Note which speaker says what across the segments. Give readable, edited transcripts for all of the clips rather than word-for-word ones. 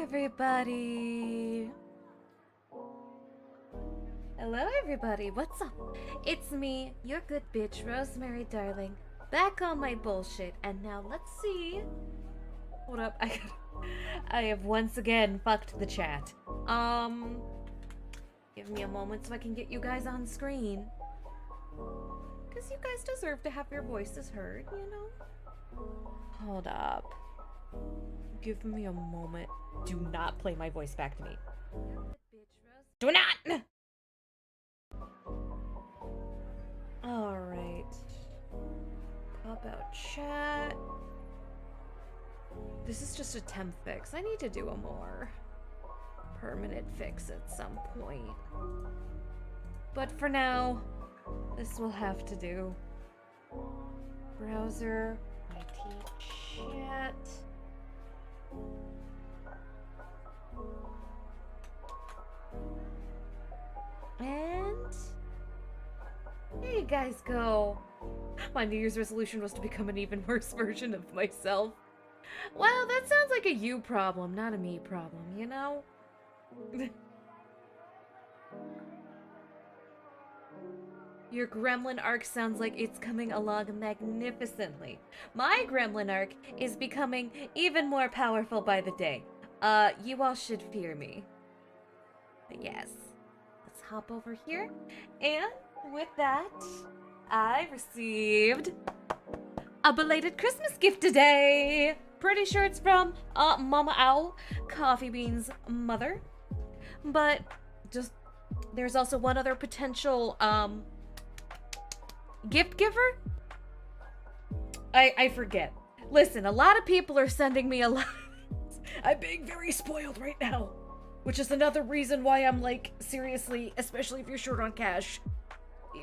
Speaker 1: everybody. Hello, everybody. What's up? It's me, your good bitch, Rosemary, darling. Back on my bullshit. And now let's see. Hold up. I have once again fucked the chat. Give me a moment so I can get you guys on screen. Because you guys deserve to have your voices heard, you know? Hold up. Give me a moment. Do not play my voice back to me. Do not! Alright. Pop out chat. This is just a temp fix. I need to do a more permanent fix at some point. But for now, this will have to do. Browser, IT chat. And there you guys go. My New Year's resolution was to become an even worse version of myself. Well, that sounds like a you problem, not a me problem, you know? Your gremlin arc sounds like it's coming along magnificently. My gremlin arc is becoming even more powerful by the day. You all should fear me. But yes, let's hop over here. And with that, I received a belated Christmas gift today. Pretty sure it's from Mama Owl, Coffee Bean's mother. But just, there's also one other potential, gift giver? I forget. Listen, a lot of people are sending me a lot. I'm being very spoiled right now. Which is another reason why I'm like, seriously, especially if you're short on cash,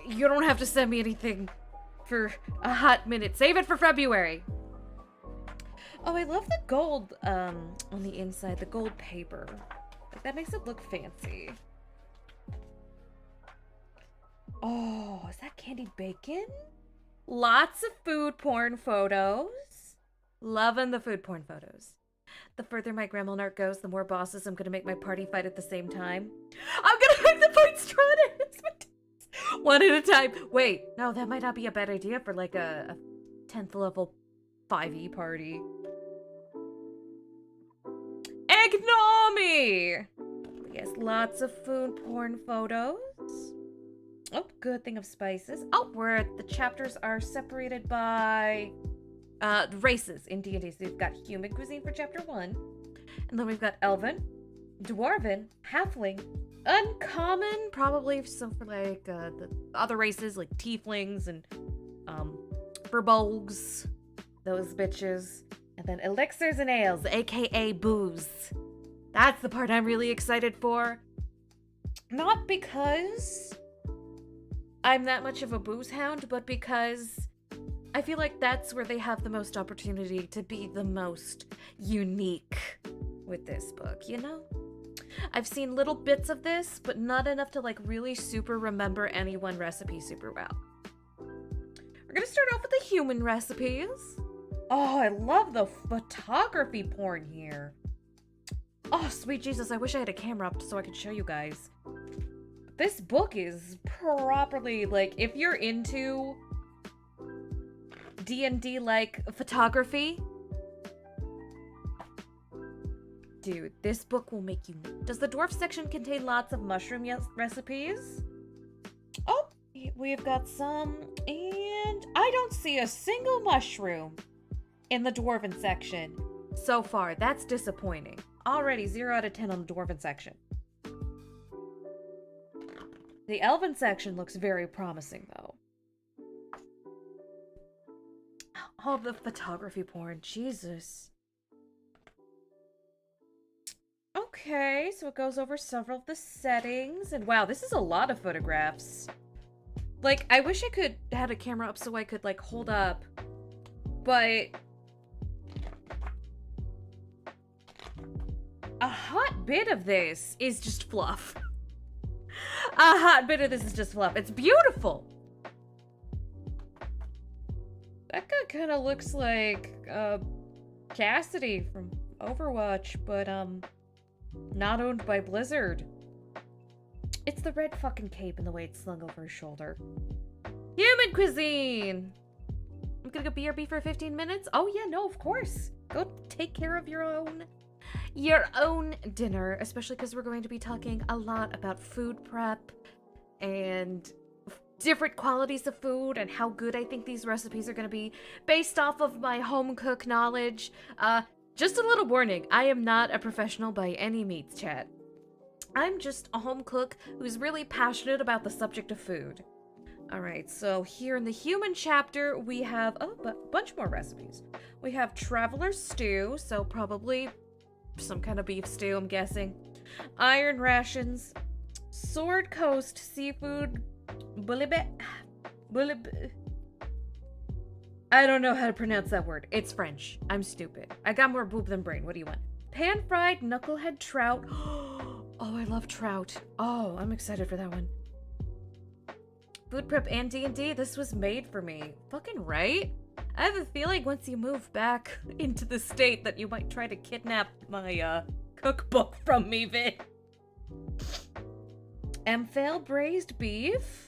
Speaker 1: you don't have to send me anything for a hot minute. Save it for February. Oh, I love the gold on the inside, the gold paper. Like, that makes it look fancy. Oh, is that candied bacon? Lots of food porn photos. Loving the food porn photos. The further my gremlin art goes, the more bosses I'm gonna make my party fight at the same time. I'm gonna make the fight stronger! One at a time. Wait, no, that might not be a bad idea for like a 10th level 5e party. Ignore me! Yes, lots of food porn photos. Oh, good thing of spices. Oh, where the chapters are separated by races in D&D. So we've got human cuisine for chapter 1. And then we've got elven, dwarven, halfling, uncommon, probably so for like the other races like tieflings and furbolgs, those bitches. And then elixirs and ales, aka booze. That's the part I'm really excited for. Not because I'm that much of a booze hound, but because I feel like that's where they have the most opportunity to be the most unique with this book, you know? I've seen little bits of this, but not enough to like really super remember any one recipe super well. We're gonna start off with the human recipes. Oh, I love the photography porn here. Oh, sweet Jesus, I wish I had a camera up so I could show you guys. This book is properly, like, if you're into D&D, like, photography, dude, this book will make you... Does the dwarf section contain lots of mushroom recipes? Oh, we've got some, and I don't see a single mushroom in the dwarven section so far. That's disappointing. Already 0 out of 10 on the dwarven section. The elven section looks very promising, though. Oh, the photography porn. Jesus. Okay, so it goes over several of the settings. And wow, this is a lot of photographs. Like, I wish I could had a camera up so I could, like, hold up. But a hot bit of this is just fluff. A hot bit of this is just fluff. It's beautiful. That guy kind of looks like Cassidy from Overwatch, but Not owned by Blizzard. It's the red fucking cape and the way it's slung over his shoulder. Human cuisine! I'm gonna go BRB for 15 minutes? Oh yeah, no, of course. Go take care of your own dinner, especially because we're going to be talking a lot about food prep and different qualities of food and how good I think these recipes are going to be based off of my home cook knowledge. Just a little warning, I am not a professional by any means, chat. I'm just a home cook who's really passionate about the subject of food. Alright, so here in the human chapter, we have a bunch more recipes. We have Traveler Stew, so probably some kind of beef stew, I'm guessing. Iron Rations. Sword Coast Seafood. I don't know how to pronounce that word. It's French. I'm stupid. I got more boob than brain. What do you want? Pan-fried knucklehead trout. Oh, I love trout. Oh, I'm excited for that one. Food prep and D&D. This was made for me. Fucking right? I have a feeling once you move back into the state that you might try to kidnap my, cookbook from me, Vin. Amphail braised beef.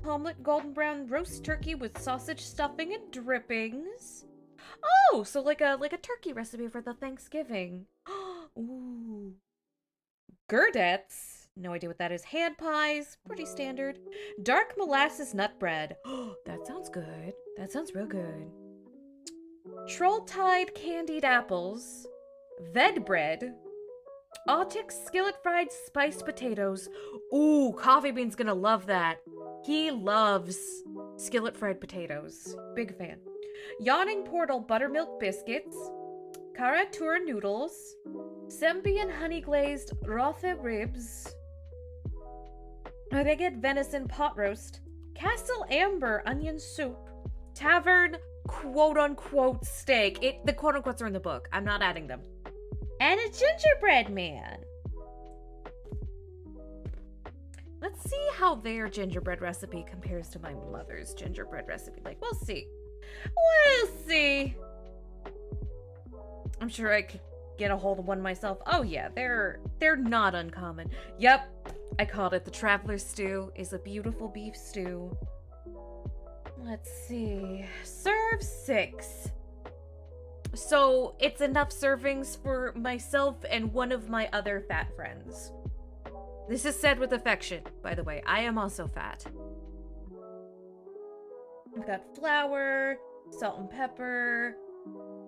Speaker 1: Omelet golden brown roast turkey with sausage stuffing and drippings. Oh, so like a turkey recipe for the Thanksgiving. Ooh. Gerdettes. No idea what that is. Hand pies. Pretty standard. Dark molasses nut bread. That sounds good. That sounds real good. Troll-tide candied apples. Ved bread. Autic skillet fried spiced potatoes. Ooh, Coffee Bean's gonna love that. He loves skillet fried potatoes. Big fan. Yawning Portal buttermilk biscuits. Karatura noodles. Sembian honey glazed rothe ribs. Reged venison pot roast. Castle Amber onion soup. Tavern quote unquote steak. The quote unquotes are in the book. I'm not adding them. And a gingerbread man. Let's see how their gingerbread recipe compares to my mother's gingerbread recipe. Like, we'll see. We'll see. I'm sure I could get a hold of one myself. Oh yeah, they're not uncommon. Yep, I called it. The Traveler Stew is a beautiful beef stew. Let's see. Serve 6. So it's enough servings for myself and one of my other fat friends. This is said with affection, by the way. I am also fat. We've got flour, salt and pepper,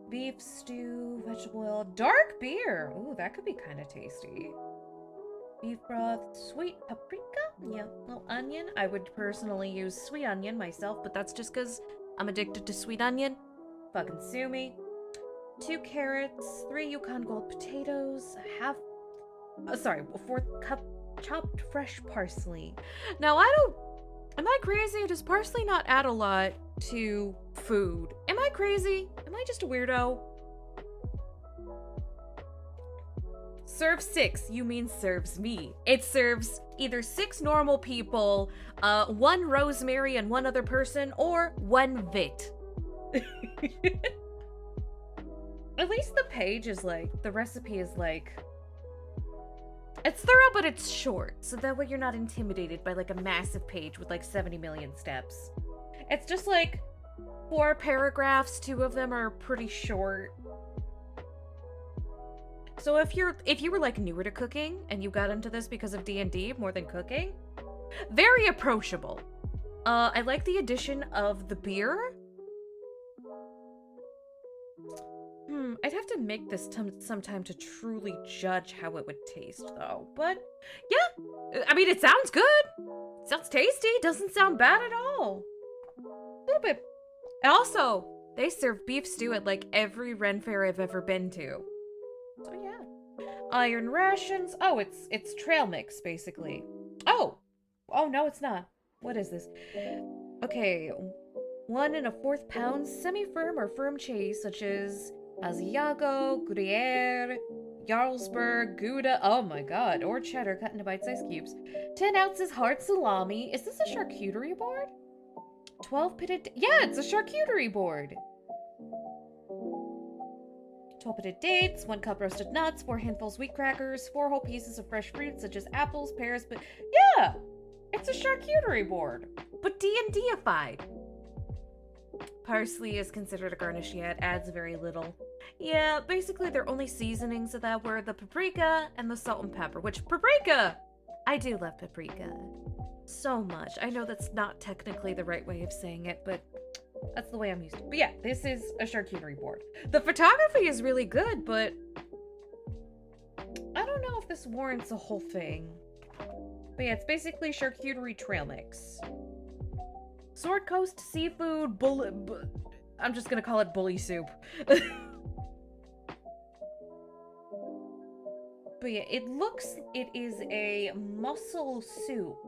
Speaker 1: beef stew, vegetable oil, dark beer. Ooh, that could be kind of tasty. Beef broth, sweet paprika. Yeah, little onion. I would personally use sweet onion myself, but that's just because I'm addicted to sweet onion. Fucking sue me. 2 carrots, 3 Yukon Gold potatoes, a 4th cup chopped fresh parsley. Now, am I crazy? Does parsley not add a lot to food? Am I crazy? Am I just a weirdo? Serve 6, you mean serves me. It serves either 6 normal people, 1 Rosemary and 1 other person, or 1 Vit. At least the page is like, the recipe is like, it's thorough, but it's short. So that way you're not intimidated by like a massive page with like 70 million steps. It's just like 4 paragraphs, 2 of them are pretty short. So if you were like newer to cooking and you got into this because of D&D more than cooking, very approachable. I like the addition of the beer. I'd have to make this sometime to truly judge how it would taste, though. But, yeah. I mean, it sounds good. It sounds tasty. Doesn't sound bad at all. A little bit. And also, they serve beef stew at, like, every Ren Fair I've ever been to. So, yeah. Iron rations. Oh, it's trail mix, basically. Oh! Oh, no, it's not. What is this? Okay. 1 1/4 pounds semi-firm or firm cheese, such as Asiago, Gruyere, Jarlsberg, Gouda, oh my god, or cheddar cut into bite-sized cubes. 10 ounces hard salami. Is this a charcuterie board? 12 pitted... Yeah, it's a charcuterie board! 12 pitted dates, 1 cup roasted nuts, 4 handfuls wheat crackers, 4 whole pieces of fresh fruit such as apples, pears, but yeah! It's a charcuterie board, but D&D-ified. Parsley is considered a garnish yet, adds very little. Yeah, basically their only seasonings of that were the paprika and the salt and pepper, which paprika! I do love paprika. So much. I know that's not technically the right way of saying it, but that's the way I'm used to. But yeah, this is a charcuterie board. The photography is really good, but I don't know if this warrants a whole thing. But yeah, it's basically charcuterie trail mix. Sword Coast seafood I'm just gonna call it bully soup. But yeah, it is a mussel soup.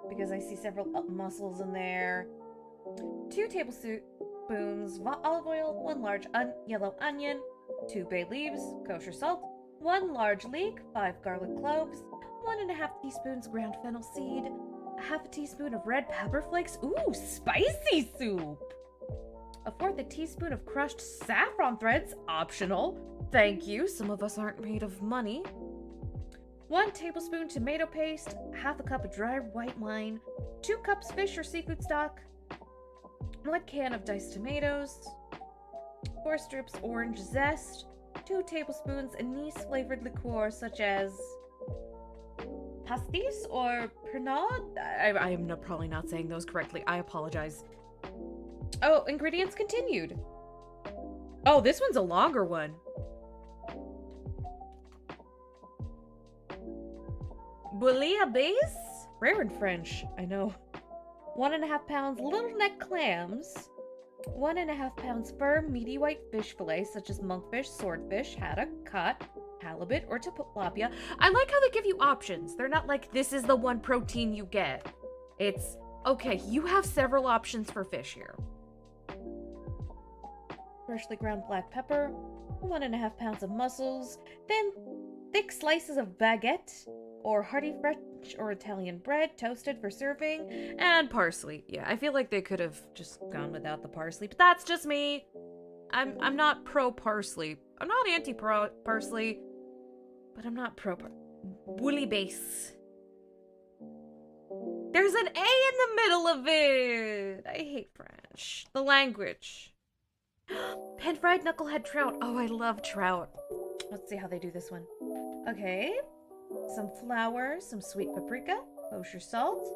Speaker 1: Because I see several mussels in there. 2 tablespoons olive oil, 1 large yellow onion, 2 bay leaves, kosher salt, 1 large leek, 5 garlic cloves, 1.5 teaspoons ground fennel seed, 1/2 teaspoon of red pepper flakes. Ooh, spicy soup! 1/4 teaspoon of crushed saffron threads, optional. Thank you, some of us aren't made of money. 1 tablespoon tomato paste, 1/2 cup of dry white wine, 2 cups fish or seafood stock, 1 can of diced tomatoes, 4 strips orange zest, 2 tablespoons anise-flavored liqueur such as pastis or pernod? I am probably not saying those correctly. I apologize. Oh, ingredients continued. Oh, this one's a longer one. Bouillabaisse? Rare in French, I know. 1.5 pounds little neck clams. 1.5 pounds firm, meaty white fish fillets such as monkfish, swordfish, haddock, cod, halibut, or tilapia. I like how they give you options. They're not like, this is the one protein you get. It's, okay, you have several options for fish here. Freshly ground black pepper, 1.5 pounds of mussels, then thick slices of baguette, or hearty French or Italian bread, toasted for serving, and parsley. Yeah, I feel like they could have just gone without the parsley, but that's just me. I'm not pro-parsley. I'm not anti-parsley, but I'm not pro-bouillabaisse. There's an A in the middle of it! I hate French. The language. Pan-fried knucklehead trout. Oh, I love trout. Let's see how they do this one. Okay. Some flour, some sweet paprika, kosher salt,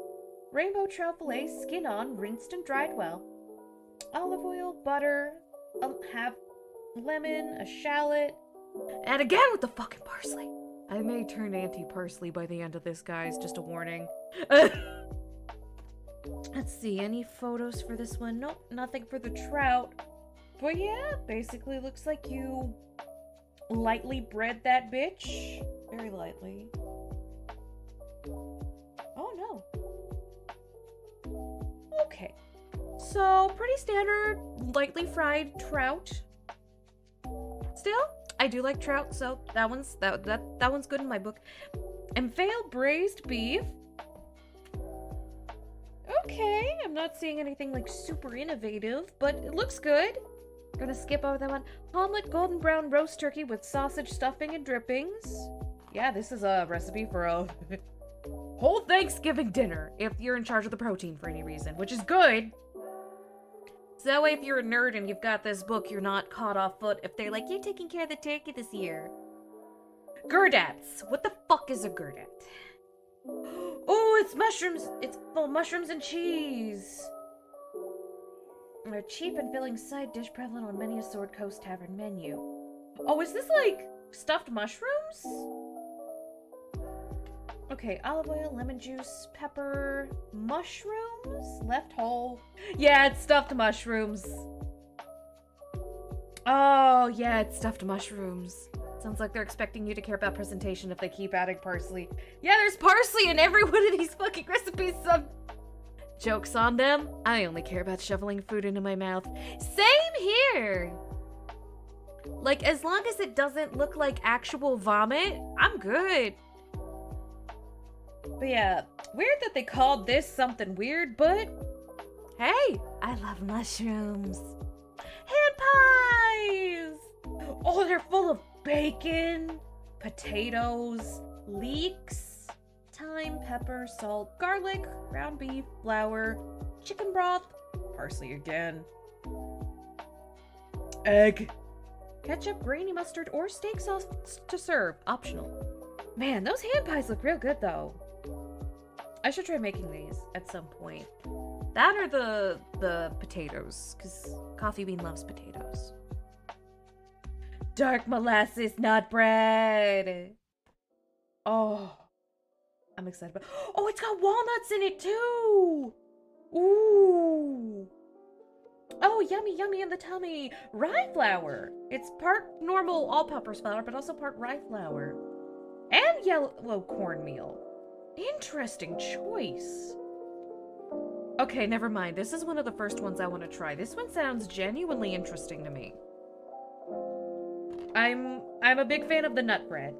Speaker 1: rainbow trout fillet, skin on, rinsed and dried well, olive oil, butter, half lemon, a shallot, and again with the fucking parsley. I may turn anti-parsley by the end of this, guys, just a warning. Let's see, any photos for this one? Nope, nothing for the trout. But yeah, basically looks like you lightly bread that bitch. Very lightly. Oh no. Okay. So, pretty standard, lightly fried trout. Still, I do like trout, so that one's good in my book. Impaled braised beef. Okay, I'm not seeing anything like super innovative, but it looks good. Gonna skip over that one. Omelet golden brown roast turkey with sausage stuffing and drippings. Yeah, this is a recipe for a whole Thanksgiving dinner if you're in charge of the protein for any reason, which is good. So that way if you're a nerd and you've got this book, you're not caught off foot if they're like, you're taking care of the turkey this year. Gurdettes. What the fuck is a gurdette? Oh, it's mushrooms. It's full of mushrooms and cheese. A cheap and filling side dish prevalent on many a Sword Coast tavern menu. Oh, is this like stuffed mushrooms? Okay, olive oil, lemon juice, pepper, mushrooms, left whole. Yeah, it's stuffed mushrooms. Oh, yeah, it's stuffed mushrooms. Sounds like they're expecting you to care about presentation if they keep adding parsley. Yeah, there's parsley in every one of these fucking recipes. Joke's on them. I only care about shoveling food into my mouth. Same here. Like, as long as it doesn't look like actual vomit, I'm good. But yeah, weird that they called this something weird, but hey, I love mushrooms. Hand pies! Oh, they're full of bacon, potatoes, leeks, thyme, pepper, salt, garlic, ground beef, flour, chicken broth, parsley again, egg, ketchup, grainy mustard, or steak sauce to serve. Optional. Man, those hand pies look real good, though. I should try making these at some point. That or the potatoes, because Coffee Bean loves potatoes. Dark molasses nut bread. Oh, I'm excited about. Oh, it's got walnuts in it too. Ooh. Oh, yummy, yummy in the tummy. Rye flour. It's part normal all-purpose flour, but also part rye flour. And yellow cornmeal. Interesting choice. Okay, never mind. This is one of the first ones I want to try. This one sounds genuinely interesting to me. I'm a big fan of the nut bread.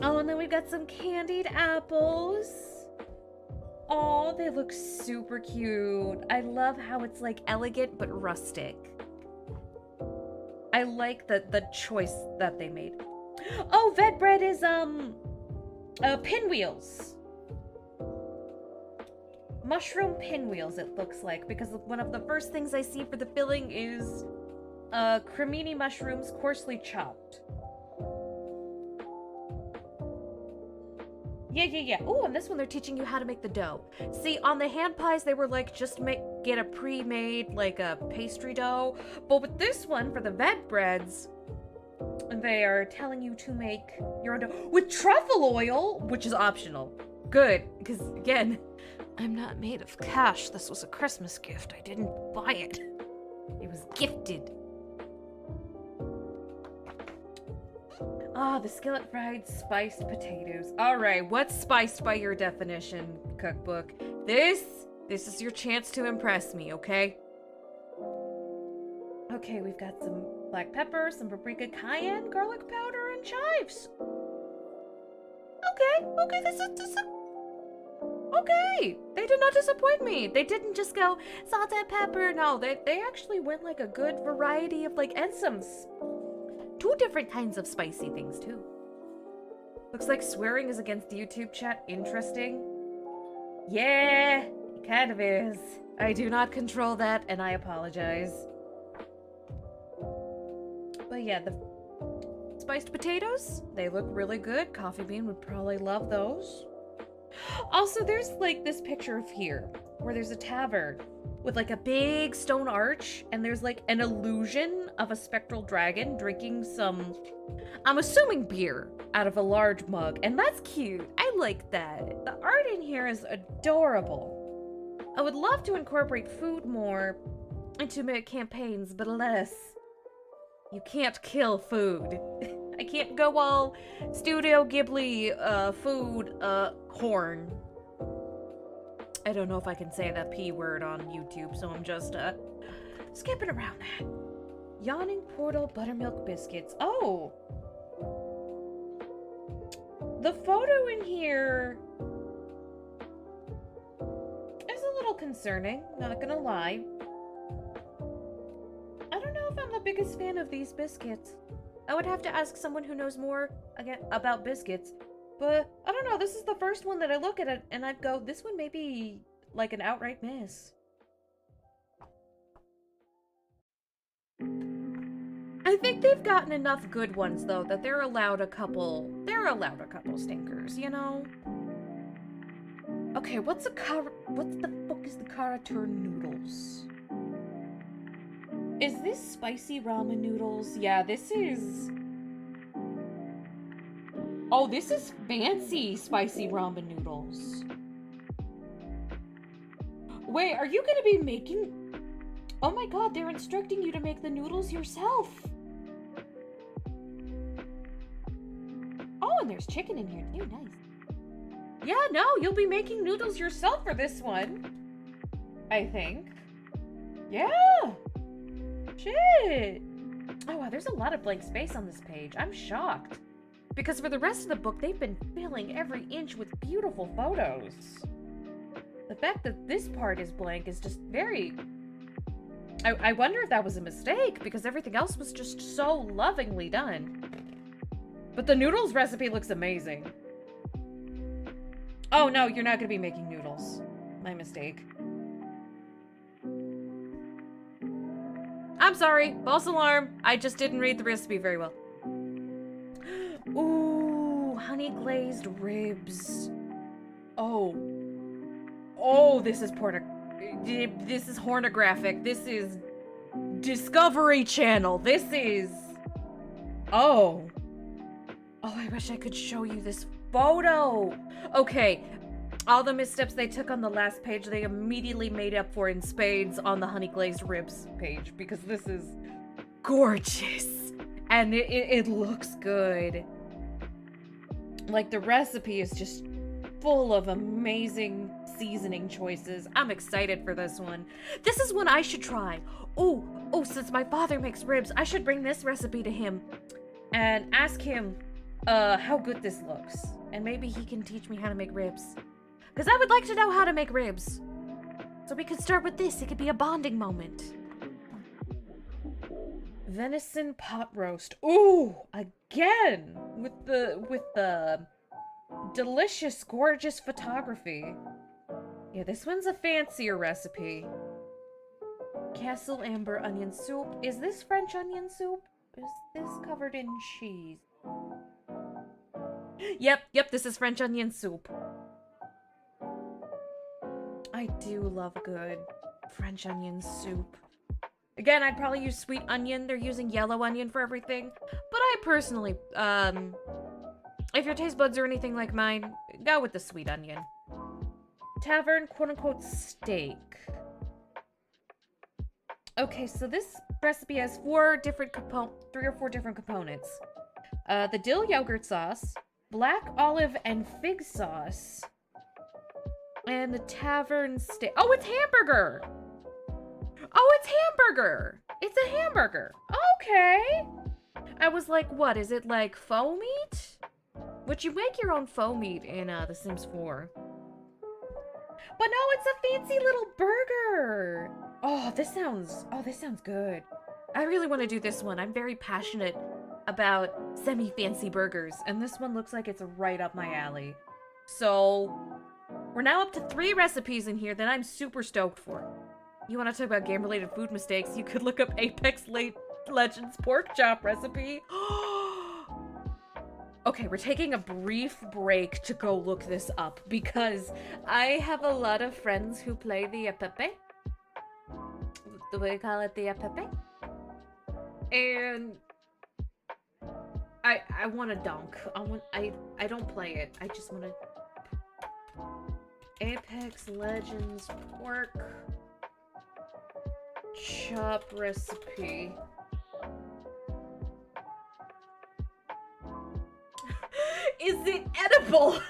Speaker 1: Oh, and then we've got some candied apples. Oh, they look super cute. I love how it's like elegant but rustic. I like the choice that they made. Oh, vet bread is pinwheels. Mushroom pinwheels, it looks like, because one of the first things I see for the filling is cremini mushrooms coarsely chopped. Yeah. Oh, and this one they're teaching you how to make the dough. See, on the hand pies, they were like, just get a pre-made, like a pastry dough. But with this one, for the vet breads, they are telling you to make your own dough with truffle oil, which is optional. Good, because again, I'm not made of cash. This was a Christmas gift. I didn't buy it. It was gifted. Ah, the skillet fried spiced potatoes. All right, what's spiced by your definition, cookbook? This is your chance to impress me, okay? Okay, we've got some black pepper, some paprika, cayenne, garlic powder, and chives. Okay, this is okay. They did not disappoint me. They didn't just go salt and pepper. No, they actually went like a good variety of and some 2 different kinds of spicy things too. Looks like swearing is against YouTube chat. Interesting. Yeah, it kind of is. I do not control that, and I apologize. But yeah, the spiced potatoes, they look really good. Coffee Bean would probably love those. Also, there's this picture of here where there's a tavern with a big stone arch, and there's an illusion of a spectral dragon drinking some, I'm assuming, beer out of a large mug, and that's cute. I like that. The art in here is adorable. I would love to incorporate food more into my campaigns, but alas, you can't kill food. I can't go all Studio Ghibli food horn. I don't know if I can say that P word on YouTube, so I'm just skipping around that. Yawning Portal buttermilk biscuits. Oh! The photo in here is a little concerning, not gonna lie. I don't know if I'm the biggest fan of these biscuits. I would have to ask someone who knows more about biscuits. But, I don't know, this is the first one that I look at it and I'd go, this one may be an outright miss. I think they've gotten enough good ones, though, that they're allowed a couple stinkers, you know? Okay, what the fuck is the Karatur noodles? Is this spicy ramen noodles? Yeah, this is... Oh, this is fancy spicy ramen noodles. Wait, are you gonna be making... Oh my god, they're instructing you to make the noodles yourself. Oh, and there's chicken in here too, nice. Yeah, no, you'll be making noodles yourself for this one. I think. Yeah. Shit. Oh, wow, there's a lot of blank space on this page. I'm shocked. Because for the rest of the book, they've been filling every inch with beautiful photos. The fact that this part is blank is just very I wonder if that was a mistake, because everything else was just so lovingly done. But the noodles recipe looks amazing. Oh no, you're not gonna be making noodles. My mistake. I'm sorry, false alarm. I just didn't read the recipe very well. Ooh, honey glazed ribs. Oh. Oh, this is this is pornographic. This is Discovery Channel. This is... Oh. Oh, I wish I could show you this photo. Okay. All the missteps they took on the last page, they immediately made up for in spades on the honey glazed ribs page, because this is gorgeous. And it looks good. Like, the recipe is just full of amazing seasoning choices. I'm excited for this one. This is one I should try. Oh, since my father makes ribs, I should bring this recipe to him and ask him how good this looks. And maybe he can teach me how to make ribs. Because I would like to know how to make ribs. So we could start with this. It could be a bonding moment. Venison pot roast. Ooh, again with the delicious, gorgeous photography. Yeah, this one's a fancier recipe. Castle amber onion soup. Is this French onion soup? Is this covered in cheese? Yep, this is French onion soup. I do love good French onion soup. Again, I'd probably use sweet onion. They're using yellow onion for everything. But I personally, if your taste buds are anything like mine, go with the sweet onion. Tavern, quote-unquote, steak. Okay, so this recipe has 3 or 4 different components. The dill yogurt sauce, black olive and fig sauce, and the tavern steak. Oh, it's hamburger! Oh, it's hamburger! It's a hamburger. Okay. I was like, what? Is it like faux meat? Would you make your own faux meat in The Sims 4? But no, it's a fancy little burger. Oh, this sounds good. I really want to do this one. I'm very passionate about semi-fancy burgers, and this one looks like it's right up my alley. So, we're now up to 3 recipes in here that I'm super stoked for. You want to talk about game-related food mistakes? You could look up Apex Legends pork chop recipe. Okay, we're taking a brief break to go look this up because I have a lot of friends who play the Pepe. Do we call it the Pepe? And I want to dunk. I don't play it. I just want to... Apex Legends pork chop recipe. Is it edible?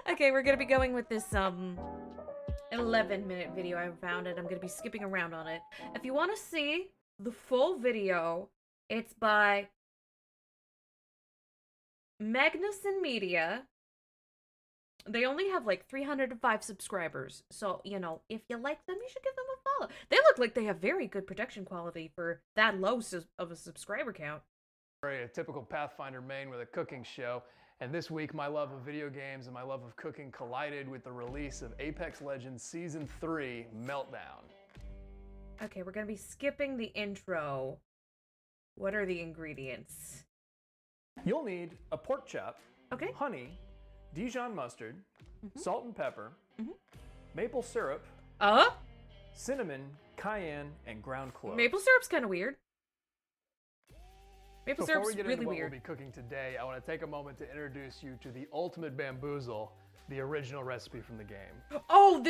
Speaker 1: Okay, we're gonna be going with this 11-minute video I found, and I'm gonna be skipping around on it. If you want to see the full video, it's by Magnuson Media. They only have like 305 subscribers, so, you know, if you like them, you should give them a follow. They look like they have very good production quality for that low of a subscriber count.
Speaker 2: A typical Pathfinder main with a cooking show, and this week my love of video games and my love of cooking collided with the release of Apex Legends Season 3 Meltdown.
Speaker 1: Okay, we're gonna be skipping the intro. What are the ingredients?
Speaker 2: You'll need a pork chop,
Speaker 1: okay,
Speaker 2: honey, Dijon mustard, salt and pepper, maple syrup, cinnamon, cayenne, and ground cloves.
Speaker 1: Maple syrup's kind of weird. Maple
Speaker 2: Before
Speaker 1: syrup's
Speaker 2: we get
Speaker 1: really
Speaker 2: into what
Speaker 1: weird.
Speaker 2: We'll be cooking today, I want to take a moment to introduce you to the ultimate bamboozle, the original recipe from the game.
Speaker 1: Oh,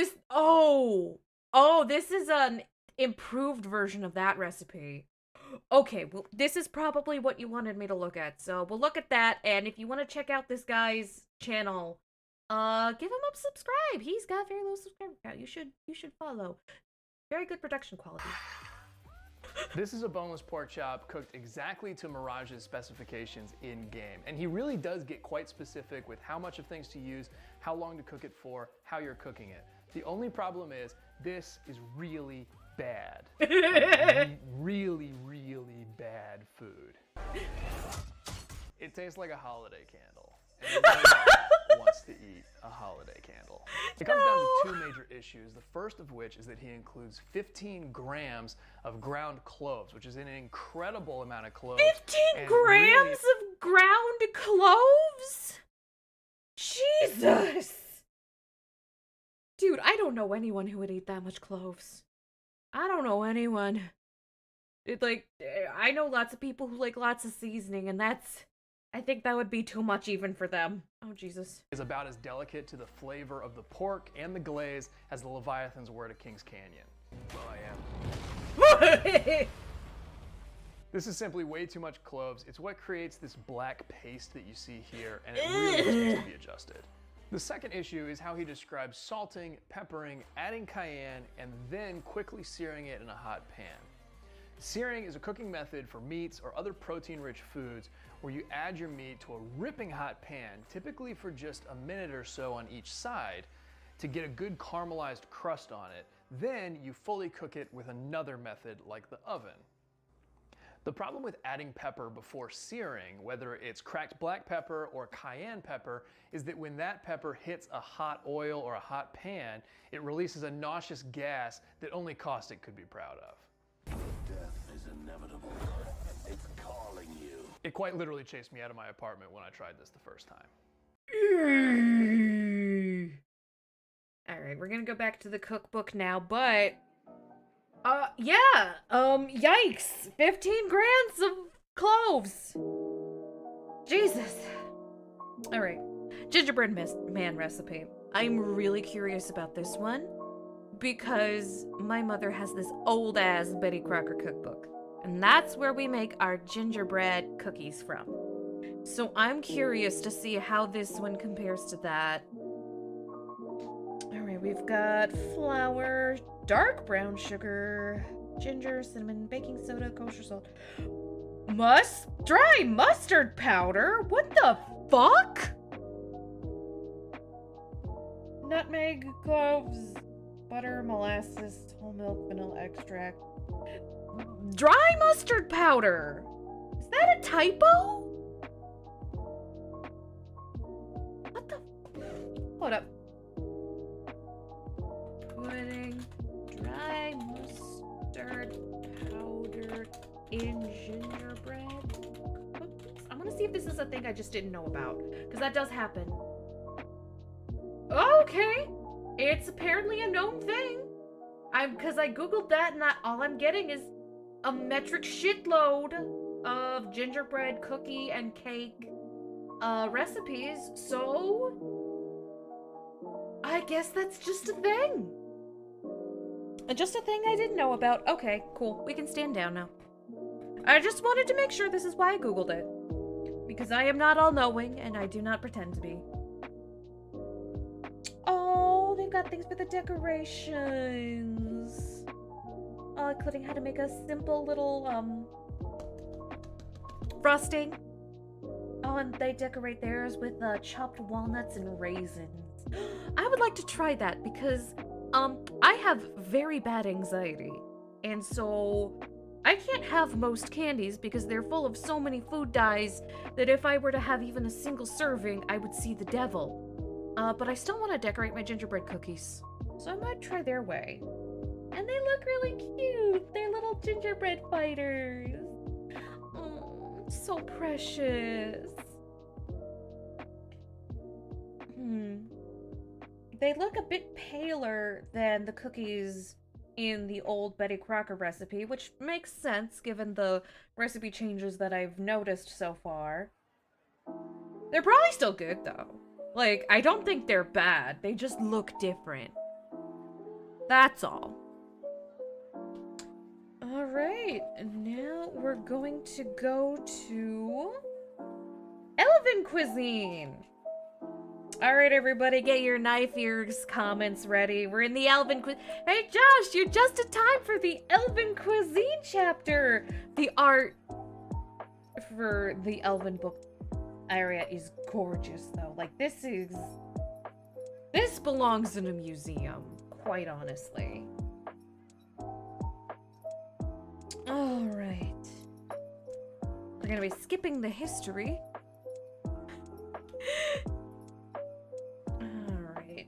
Speaker 1: this is an improved version of that recipe. Okay, well, this is probably what you wanted me to look at, so we'll look at that, and if you want to check out this guy's channel, give him a subscribe. He's got very low subscriber count. You should follow. Very good production quality.
Speaker 2: This is a boneless pork chop cooked exactly to Mirage's specifications in-game. And he really does get quite specific with how much of things to use, how long to cook it for, how you're cooking it. The only problem is, this is really bad. Like, really, really bad food. It tastes like a holiday candle. And everyone wants to eat a holiday candle. It comes down to two major issues. The first of which is that he includes 15 grams of ground cloves, which is an incredible amount of cloves.
Speaker 1: 15 grams of ground cloves? Jesus! Dude, I don't know anyone who would eat that much cloves. I don't know anyone. I know lots of people who like lots of seasoning, and I think that would be too much even for them. Oh, Jesus.
Speaker 2: Is about as delicate to the flavor of the pork and the glaze as the Leviathans were to King's Canyon. Well, I am. This is simply way too much cloves. It's what creates this black paste that you see here, and it really just needs to be adjusted. The second issue is how he describes salting, peppering, adding cayenne, and then quickly searing it in a hot pan. Searing is a cooking method for meats or other protein-rich foods where you add your meat to a ripping hot pan, typically for just a minute or so on each side, to get a good caramelized crust on it. Then you fully cook it with another method like the oven. The problem with adding pepper before searing, whether it's cracked black pepper or cayenne pepper, is that when that pepper hits a hot oil or a hot pan, it releases a nauseous gas that only caustic could be proud of.
Speaker 3: Death is inevitable. It's calling you.
Speaker 2: It quite literally chased me out of my apartment when I tried this the first time.
Speaker 1: Alright, we're gonna go back to the cookbook now, but... yikes! 15 grams of cloves! Jesus. Alright, gingerbread man recipe. I'm really curious about this one, because my mother has this old-ass Betty Crocker cookbook, and that's where we make our gingerbread cookies from. So I'm curious to see how this one compares to that. Alright, we've got flour, dark brown sugar, ginger, cinnamon, baking soda, kosher salt, dry mustard powder? What the fuck? Nutmeg, cloves, butter, molasses, whole milk, vanilla extract. Dry mustard powder! Is that a typo? What the? Hold up. Putting dry mustard powder in gingerbread cookies. I want to see if this is a thing I just didn't know about, because that does happen. Okay, it's apparently a known thing. Because I googled that, and all I'm getting is a metric shitload of gingerbread cookie and cake recipes. So I guess that's just a thing. Just a thing I didn't know about. Okay, cool. We can stand down now. I just wanted to make sure this is why I googled it. Because I am not all-knowing, and I do not pretend to be. Oh, they've got things for the decorations. Including how to make a simple little, frosting. Oh, and they decorate theirs with, chopped walnuts and raisins. I would like to try that because, I have very bad anxiety. And so, I can't have most candies because they're full of so many food dyes that if I were to have even a single serving, I would see the devil. But I still want to decorate my gingerbread cookies. So I might try their way. And they look really cute. They're little gingerbread fighters. Oh, so precious. They look a bit paler than the cookies in the old Betty Crocker recipe, which makes sense given the recipe changes that I've noticed so far. They're probably still good, though. Like, I don't think they're bad. They just look different. That's all. Alright, now we're going to go to Elven cuisine. Alright, everybody, get your knife ears comments ready. We're in the Elven cuisine. Hey, Josh, you're just in time for the Elven cuisine chapter. The art for the Elven book area is gorgeous, though. Like, this belongs in a museum, quite honestly. Alright. We're gonna be skipping the history. Alright.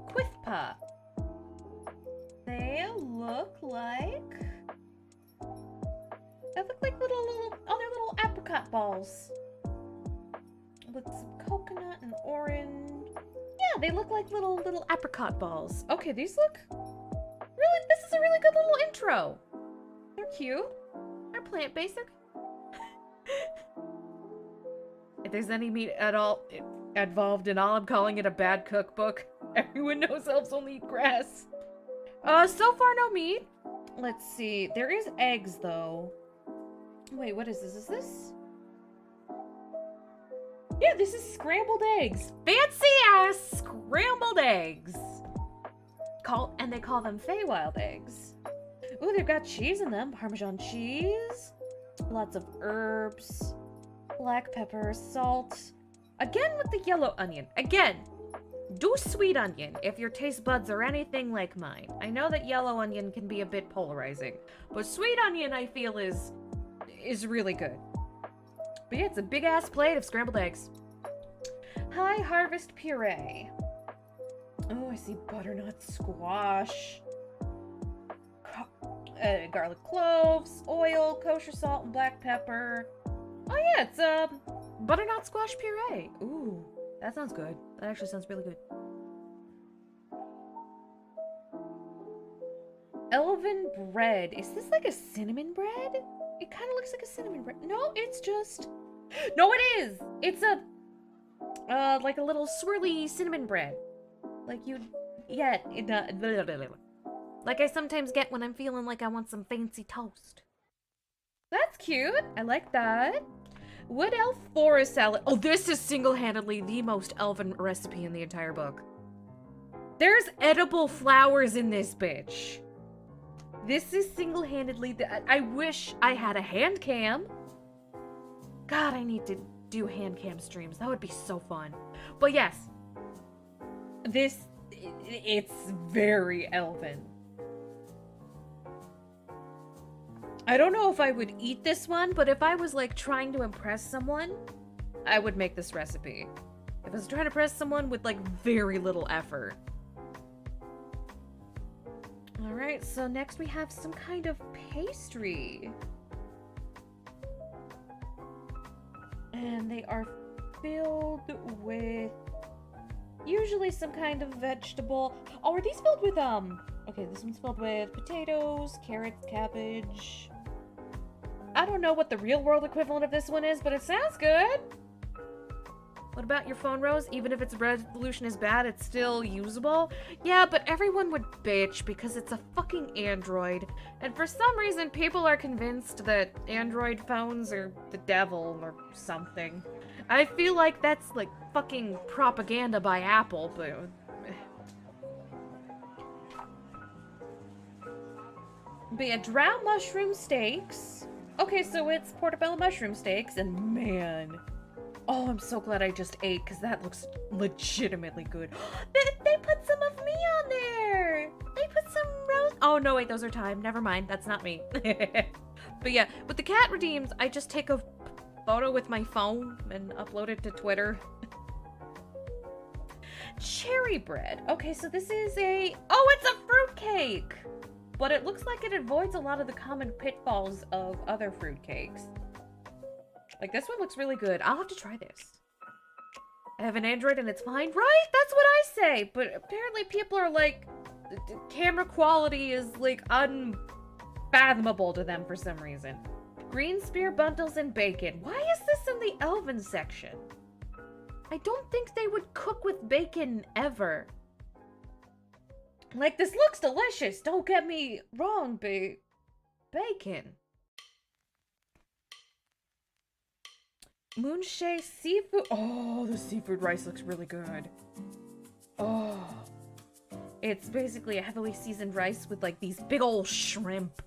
Speaker 1: Quithpa. They look like little other little apricot balls. With some coconut and orange. Yeah, they look like little apricot balls. Okay, these look this is a really good little intro. They're cute. They're plant basic. If there's any meat at all involved in all, I'm calling it a bad cookbook. Everyone knows elves only eat grass. So far no meat. Let's see. There is eggs though. Wait, what is this? Is this? Yeah, this is scrambled eggs. Fancy ass scrambled eggs. And they call them Feywild eggs. Ooh, they've got cheese in them. Parmesan cheese. Lots of herbs. Black pepper, salt. Again with the yellow onion. Again, do sweet onion if your taste buds are anything like mine. I know that yellow onion can be a bit polarizing, but sweet onion I feel is really good. But yeah, it's a big ass plate of scrambled eggs. High harvest puree. Oh, I see butternut squash. Garlic cloves, oil, kosher salt, and black pepper. Oh yeah, it's butternut squash puree. Ooh, that sounds good. That actually sounds really good. Elven bread. Is this like a cinnamon bread? It kind of looks like a cinnamon bread. No, it's just... No, it is! It's a... like a little swirly cinnamon bread. Like you'd get... Like I sometimes get when I'm feeling like I want some fancy toast. That's cute. I like that. Wood elf forest salad. Oh, this is single-handedly the most elven recipe in the entire book. There's edible flowers in this bitch. This is single-handedly I wish I had a hand cam. God, I need to do hand cam streams. That would be so fun. But yes, it's very elven. I don't know if I would eat this one, but if I was like trying to impress someone, I would make this recipe. If I was trying to impress someone with like very little effort. Alright, so next we have some kind of pastry. And they are filled with usually some kind of vegetable. Oh, are these filled with, okay, this one's filled with potatoes, carrots, cabbage. I don't know what the real world equivalent of this one is, but it sounds good. What about your phone, Rose? Even if its resolution is bad, it's still usable? Yeah, but everyone would bitch because it's a fucking Android. And for some reason, people are convinced that Android phones are the devil or something. I feel like that's like fucking propaganda by Apple, but... But yeah, drow mushroom steaks. Okay, so it's portobello mushroom steaks, and man... Oh, I'm so glad I just ate, because that looks legitimately good. They put some of me on there! They put some rose... Oh, no, wait, those are thyme. Never mind, that's not me. But yeah, with the cat redeems, I just take a photo with my phone and upload it to Twitter. Cherry bread. Okay, so this is a... Oh, it's a fruitcake! But it looks like it avoids a lot of the common pitfalls of other fruitcakes. Like, this one looks really good. I'll have to try this. I have an Android and it's fine. Right? That's what I say. But apparently people are like, camera quality is like unfathomable to them for some reason. Green spear bundles and bacon. Why is this in the elven section? I don't think they would cook with bacon ever. Like, this looks delicious. Don't get me wrong, bacon. Moonshay seafood. Oh, the seafood rice looks really good. Oh. It's basically a heavily seasoned rice with like these big old shrimp.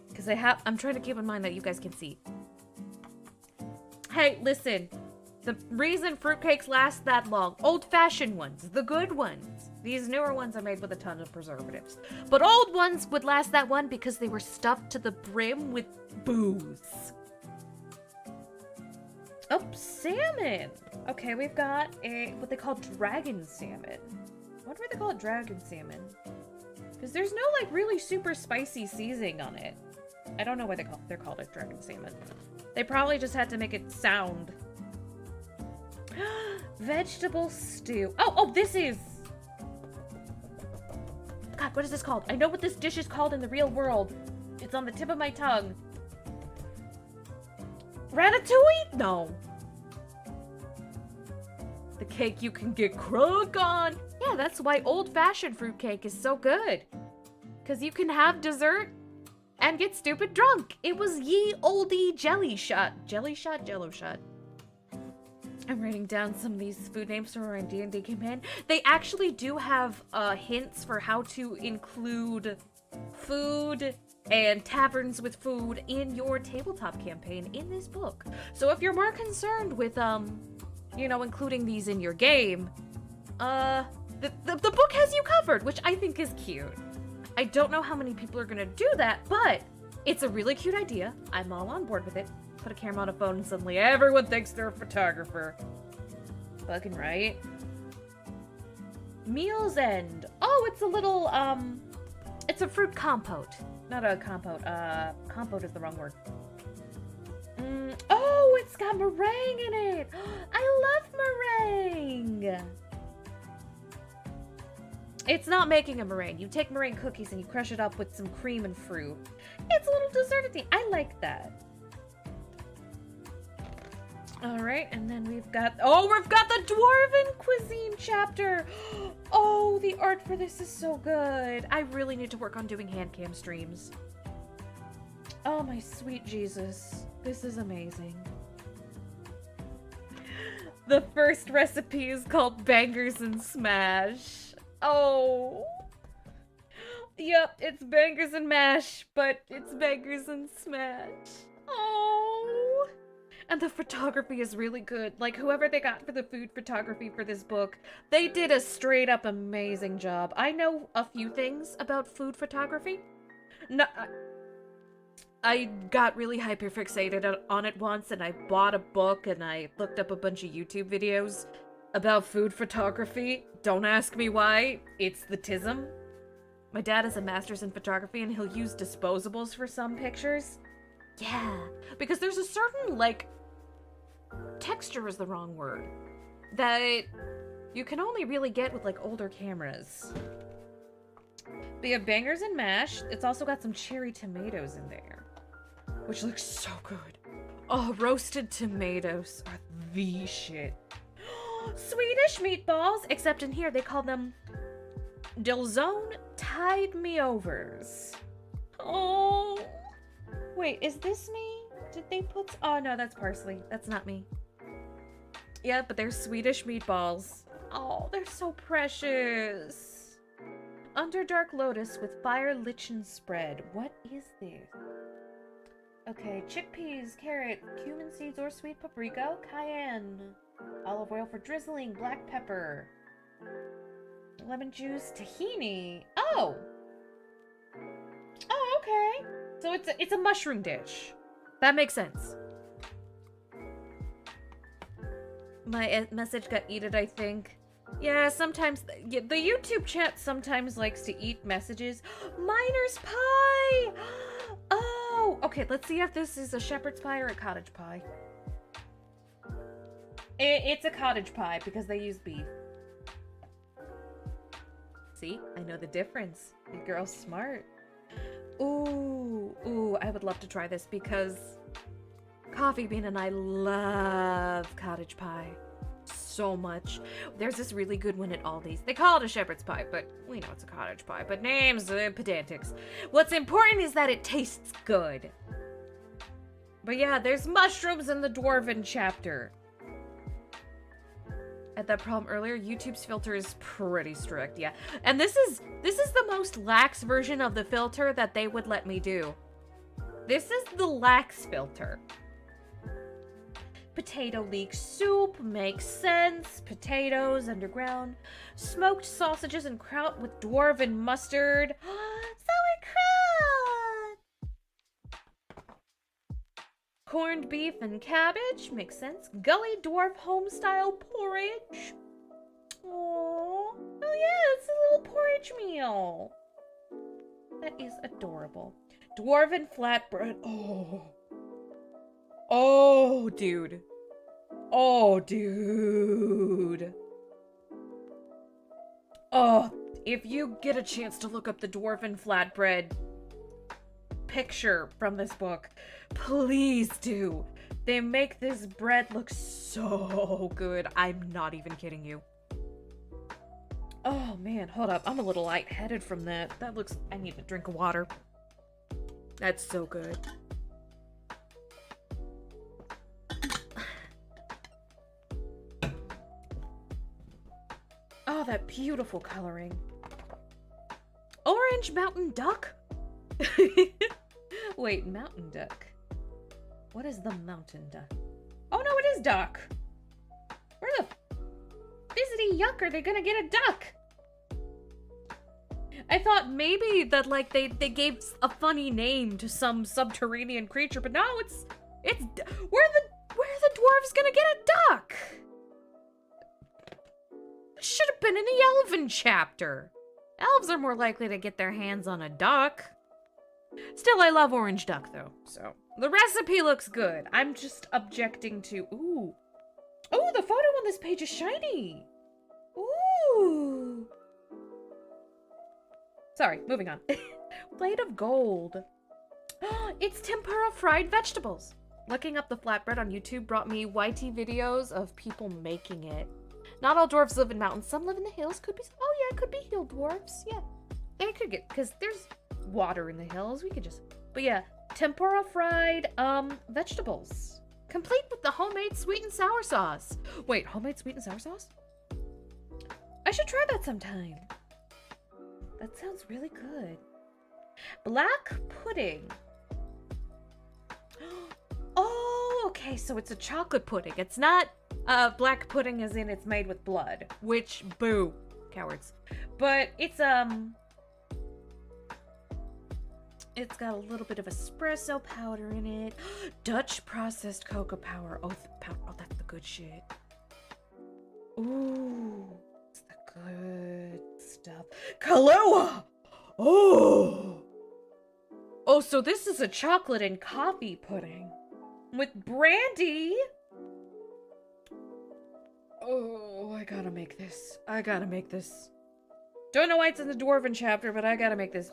Speaker 1: Because I'm trying to keep in mind that you guys can see. Hey, listen. The reason fruitcakes last that long, old-fashioned ones, the good ones. These newer ones are made with a ton of preservatives. But old ones would last that one because they were stuffed to the brim with booze. Oh, salmon! Okay, we've got what they call dragon salmon. I wonder why they call it dragon salmon. Because there's no, like, really super spicy seasoning on it. I don't know why they're called it dragon salmon. They probably just had to make it sound. Vegetable stew. Oh, this is... God, what is this called? I know what this dish is called in the real world. It's on the tip of my tongue. Ratatouille? No. The cake you can get crunk on. Yeah, that's why old-fashioned fruitcake is so good. Because you can have dessert and get stupid drunk. It was ye oldie jelly shot. Jelly shot? Jello shot. I'm writing down some of these food names from our D&D campaign. They actually do have hints for how to include food and taverns with food in your tabletop campaign in this book. So if you're more concerned with, you know, including these in your game, the book has you covered, which I think is cute. I don't know how many people are gonna do that, but it's a really cute idea. I'm all on board with it. Put a camera on a phone and suddenly everyone thinks they're a photographer. Fucking right. Meal's End. Oh, it's a little, it's a fruit compote. Not a compote. Compote is the wrong word. Oh, it's got meringue in it. I love meringue. It's not making a meringue. You take meringue cookies and you crush it up with some cream and fruit. It's a little desserty. I like that. All right, and then we've got the Dwarven cuisine chapter. Oh, the art for this is so good. I really need to work on doing hand cam streams. Oh, my sweet Jesus. This is amazing. The first recipe is called Bangers and Smash. Oh. Yep, it's Bangers and Mash, but it's Bangers and Smash. Oh. And the photography is really good. Like, whoever they got for the food photography for this book, they did a straight up amazing job. I know a few things about food photography. No, I got really hyperfixated on it once, and I bought a book, and I looked up a bunch of YouTube videos about food photography. Don't ask me why. It's the tism. My dad has a master's in photography, and he'll use disposables for some pictures. Yeah, because there's a certain, like, texture is the wrong word, that you can only really get with, like, older cameras. We have Bangers and Mash. It's also got some cherry tomatoes in there, which looks so good. Oh, roasted tomatoes are the shit. Swedish meatballs, except in here they call them Dilzone Tide Me Overs. Oh, wait, is this me? Did they put... Oh, no, that's parsley. That's not me. Yeah, but they're Swedish meatballs. Oh, they're so precious. Underdark Lotus with Fire Lichen Spread. What is this? Okay, chickpeas, carrot, cumin seeds or sweet paprika, cayenne, olive oil for drizzling, black pepper, lemon juice, tahini. Oh! Oh, okay. So it's a mushroom dish. That makes sense. My message got eaten, I think. Yeah, sometimes the YouTube chat sometimes likes to eat messages. Miner's pie! Oh! Okay, let's see if this is a shepherd's pie or a cottage pie. It's a cottage pie because they use beef. See? I know the difference. Your girl's smart. Ooh, I would love to try this because Coffee Bean and I love cottage pie so much. There's this really good one at Aldi's. They call it a shepherd's pie, but we know it's a cottage pie. But names, pedantics. What's important is that it tastes good. But yeah, there's mushrooms in the Dwarven chapter. At that problem earlier, YouTube's filter is pretty strict, yeah. And this is the most lax version of the filter that they would let me do. This is the lax filter. Potato leek soup makes sense. Potatoes underground. Smoked sausages and kraut with dwarven mustard. Sauerkraut! Corned beef and cabbage makes sense. Gully dwarf home-style porridge. Oh yeah, it's a little porridge meal. That is adorable. Dwarven flatbread. Oh, dude. Oh, dude. Oh, if you get a chance to look up the dwarven flatbread picture from this book, please do. They make this bread look so good. I'm not even kidding you. Oh man, hold up. I'm a little lightheaded from that. That looks... I need a drink of water. That's so good. Oh, that beautiful coloring. Orange mountain duck? Wait, mountain duck. What is the mountain duck? Oh no, it is duck. Where the fizzity yuck are they gonna get a duck? I thought maybe that like they gave a funny name to some subterranean creature, but no, it's where the dwarves gonna get a duck? Should have been in the elven chapter. Elves are more likely to get their hands on a duck. Still, I love orange duck though, so the recipe looks good. I'm just objecting to ooh, the photo on this page is shiny. Ooh. Sorry, moving on. Plate of gold. It's tempura fried vegetables. Looking up the flatbread on YouTube brought me YT videos of people making it. Not all dwarves live in mountains. Some live in the hills. Could be. Oh yeah, it could be hill dwarves. Yeah, and it could get because there's water in the hills. We could just. But yeah, tempura fried vegetables, complete with the homemade sweet and sour sauce. Wait, homemade sweet and sour sauce? I should try that sometime. That sounds really good. Black pudding. Oh, okay, so it's a chocolate pudding. It's not black pudding as in it's made with blood, which, boo, cowards. But it's got a little bit of espresso powder in it. Dutch processed cocoa powder. Oh, that's the good shit. Ooh, it's the good stuff. Kahlua! Oh! Oh, so this is a chocolate and coffee pudding. With brandy? Oh, I gotta make this. Don't know why it's in the Dwarven chapter, but I gotta make this.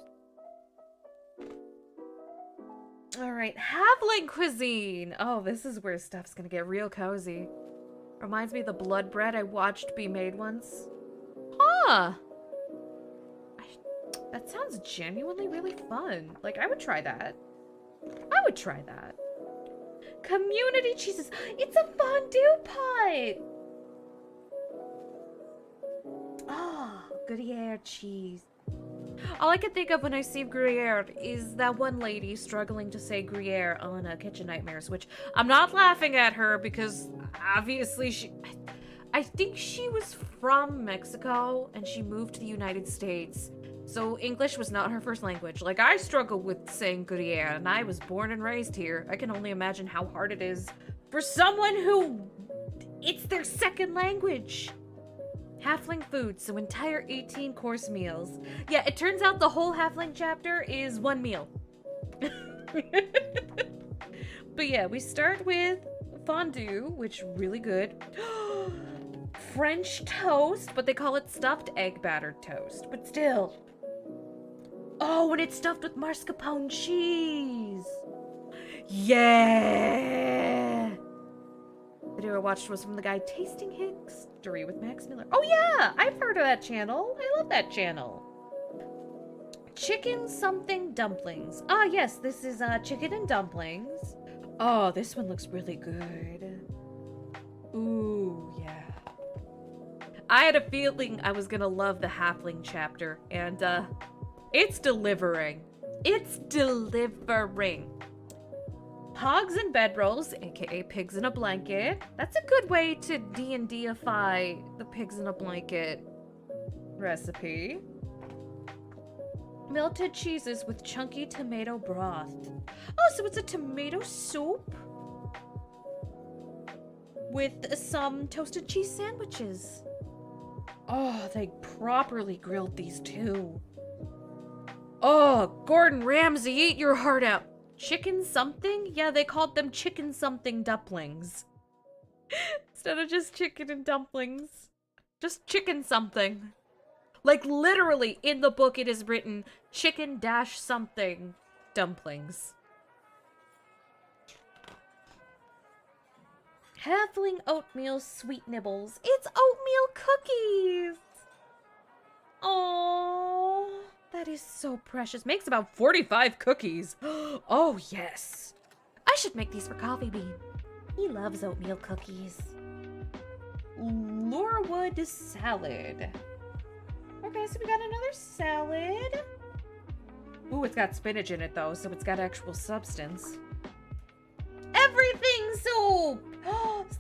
Speaker 1: Alright, halfling cuisine. Oh, this is where stuff's gonna get real cozy. Reminds me of the blood bread I watched be made once. Huh. That sounds genuinely really fun. Like, I would try that. Community cheeses. It's a fondue pot. Ah, Gruyere cheese. All I can think of when I see Gruyere is that one lady struggling to say Gruyere on Kitchen Nightmares, which I'm not laughing at her because obviously I think she was from Mexico and she moved to the United States. So English was not her first language. Like, I struggle with saying Gruyere, and I was born and raised here. I can only imagine how hard it is for someone who it's their second language. Halfling food, so entire 18-course meals. Yeah, it turns out the whole halfling chapter is one meal. But yeah, we start with fondue, which really good. French toast, but they call it stuffed egg battered toast. But still. Oh, and it's stuffed with mascarpone cheese. Yeah. The video I watched was from the guy Tasting History with Max Miller. Oh yeah, I've heard of that channel. I love that channel. Chicken something dumplings. Ah yes, this is chicken and dumplings. Oh, this one looks really good. Ooh, yeah. I had a feeling I was gonna love the halfling chapter, and it's delivering. It's delivering. Hogs and bedrolls, aka pigs in a blanket. That's a good way to D&D-ify the pigs in a blanket recipe. Melted cheeses with chunky tomato broth. Oh, so it's a tomato soup with some toasted cheese sandwiches. Oh, they properly grilled these too. Oh, Gordon Ramsay, eat your heart out. Chicken something? Yeah, they called them chicken something dumplings. Instead of just chicken and dumplings. Just chicken something. Like, literally, in the book it is written, chicken dash something dumplings. Halfling oatmeal sweet nibbles. It's oatmeal cookies! Oh, that is so precious. Makes about 45 cookies. Oh, yes. I should make these for Coffee Bean. He loves oatmeal cookies. Laurelwood salad. Okay, so we got another salad. Ooh, it's got spinach in it, though, so it's got actual substance. Everything soup!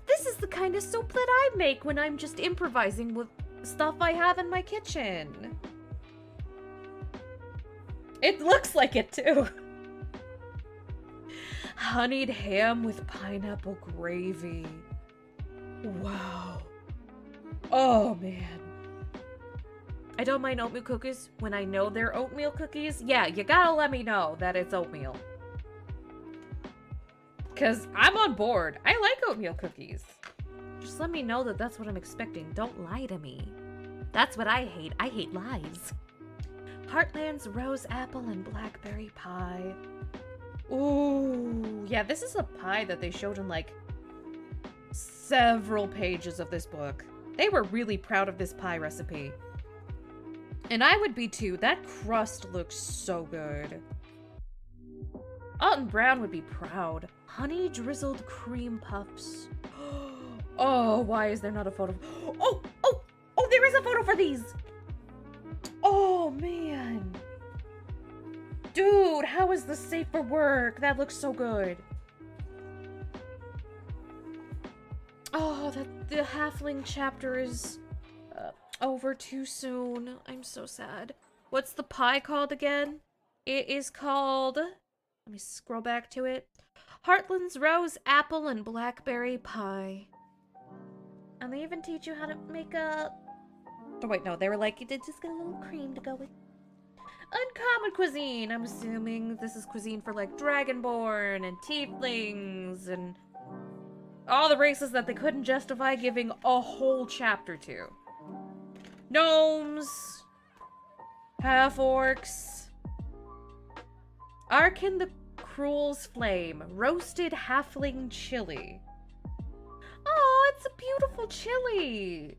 Speaker 1: This is the kind of soup that I make when I'm just improvising with stuff I have in my kitchen. It looks like it, too. Honeyed ham with pineapple gravy. Wow. Oh, man. I don't mind oatmeal cookies when I know they're oatmeal cookies. Yeah, you gotta let me know that it's oatmeal. Because I'm on board. I like oatmeal cookies. Just let me know that that's what I'm expecting. Don't lie to me. That's what I hate. I hate lies. Heartland's rose apple and blackberry pie. Ooh. Yeah, this is a pie that they showed in, like, several pages of this book. They were really proud of this pie recipe. And I would be too. That crust looks so good. Alton Brown would be proud. Honey drizzled cream puffs. Oh, why is there not a photo? Oh, there is a photo for these. Oh, man. Dude, how is this safe for work? That looks so good. Oh, the halfling chapter is over too soon. I'm so sad. What's the pie called again? It is called... Let me scroll back to it. Heartland's rose apple and blackberry pie. And they even teach you how to make a... Oh, wait, no. They were like, you did just get a little cream to go with. Uncommon cuisine. I'm assuming this is cuisine for, like, Dragonborn and Tieflings and all the races that they couldn't justify giving a whole chapter to. Gnomes. Half-orcs. Arkin the Cruel's Flame. Roasted halfling chili. Oh, it's a beautiful chili.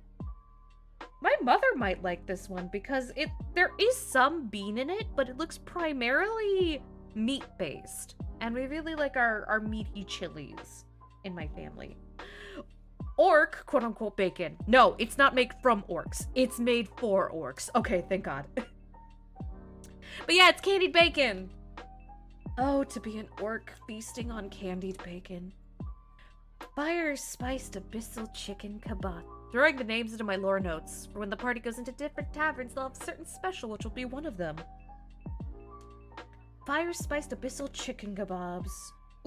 Speaker 1: My mother might like this one because there is some bean in it, but it looks primarily meat-based. And we really like our meaty chilies in my family. Orc, quote-unquote, bacon. No, it's not made from orcs. It's made for orcs. Okay, thank God. But yeah, it's candied bacon. Oh, to be an orc feasting on candied bacon. Fire-spiced abyssal chicken kebab. Throwing the names into my lore notes. For when the party goes into different taverns, they'll have a certain special, which will be one of them. Fire-spiced abyssal chicken kebabs.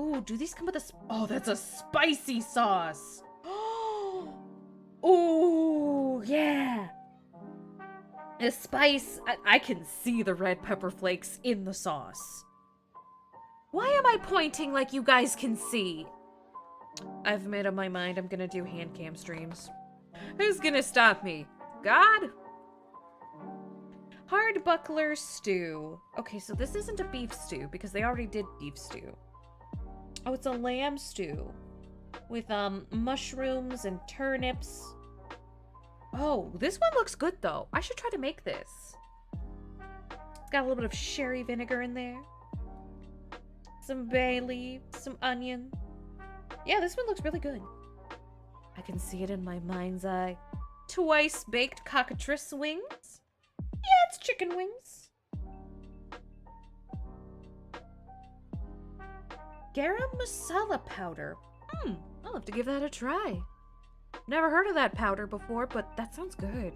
Speaker 1: Ooh, do these come with a... Oh, that's a spicy sauce. Ooh, yeah. The spice... I can see the red pepper flakes in the sauce. Why am I pointing like you guys can see? I've made up my mind. I'm gonna do hand cam streams. Who's gonna stop me? God? Hard buckler stew. Okay, so this isn't a beef stew because they already did beef stew. Oh, it's a lamb stew with mushrooms and turnips. Oh, this one looks good though. I should try to make this. It's got a little bit of sherry vinegar in there. Some bay leaf, some onion. Yeah, this one looks really good. I can see it in my mind's eye. Twice baked cockatrice wings? Yeah, it's chicken wings. garam masala powder. I'll have to give that a try. Never heard of that powder before, but that sounds good.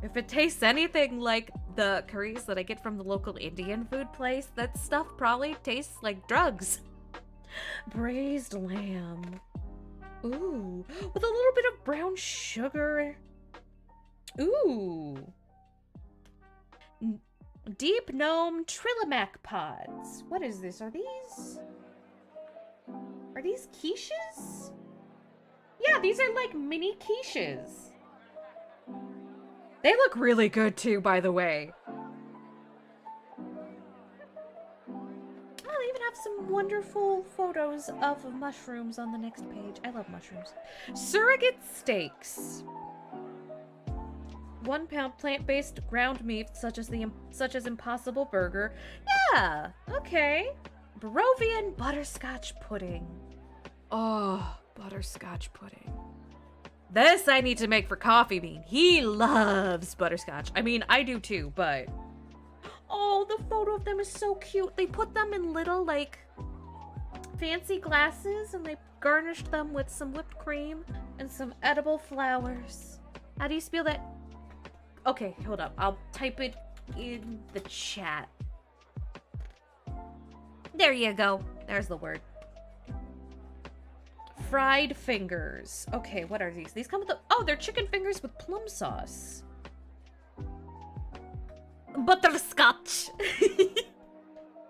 Speaker 1: If it tastes anything like the curries that I get from the local Indian food place, that stuff probably tastes like drugs. Braised lamb. Ooh, with a little bit of brown sugar. Ooh. Deep gnome Trillimac pods. What is this? Are these quiches? Yeah, these are like mini quiches. They look really good too, by the way. I'll even have some wonderful photos of mushrooms on the next page. I love mushrooms. Surrogate steaks. 1 pound plant-based ground meat, such as Impossible Burger. Yeah, okay. Barovian butterscotch pudding. Oh, butterscotch pudding. This I need to make for Coffee Bean. He loves butterscotch. I mean, I do too, but... Oh, the photo of them is so cute. They put them in little, like, fancy glasses, and they garnished them with some whipped cream and some edible flowers. How do you spell that? Okay, hold up. I'll type it in the chat. There you go. There's the word. Fried fingers. Okay, what are these? These come with the... Oh, they're chicken fingers with plum sauce. Butterscotch.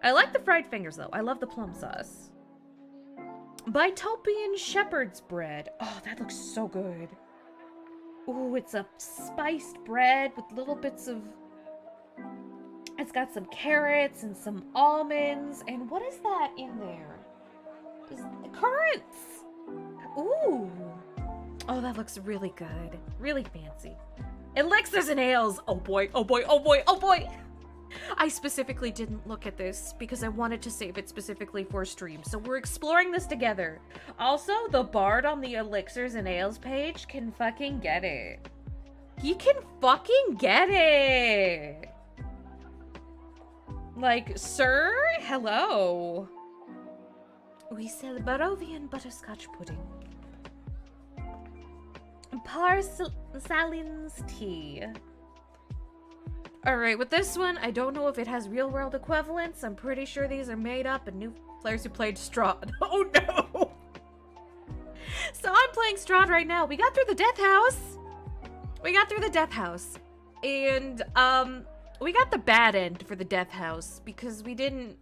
Speaker 1: I like the fried fingers, though. I love the plum sauce. Bitopian shepherd's bread. Oh, that looks so good. Ooh, it's a spiced bread with little bits of... It's got some carrots and some almonds. And what is that in there? Currants! Ooh. Oh, that looks really good. Really fancy. Elixirs and ales. Oh boy, oh boy, oh boy, oh boy. I specifically didn't look at this because I wanted to save it specifically for stream. So we're exploring this together. Also, the bard on the Elixirs and ales page can fucking get it. He can fucking get it. Like, sir, hello. We sell Barovian butterscotch pudding. Parsalin's tea. Alright, with this one, I don't know if it has real-world equivalents. I'm pretty sure these are made up and new players who played Strahd. Oh no! So I'm playing Strahd right now. We got through the death house. And, we got the bad end for the death house because we didn't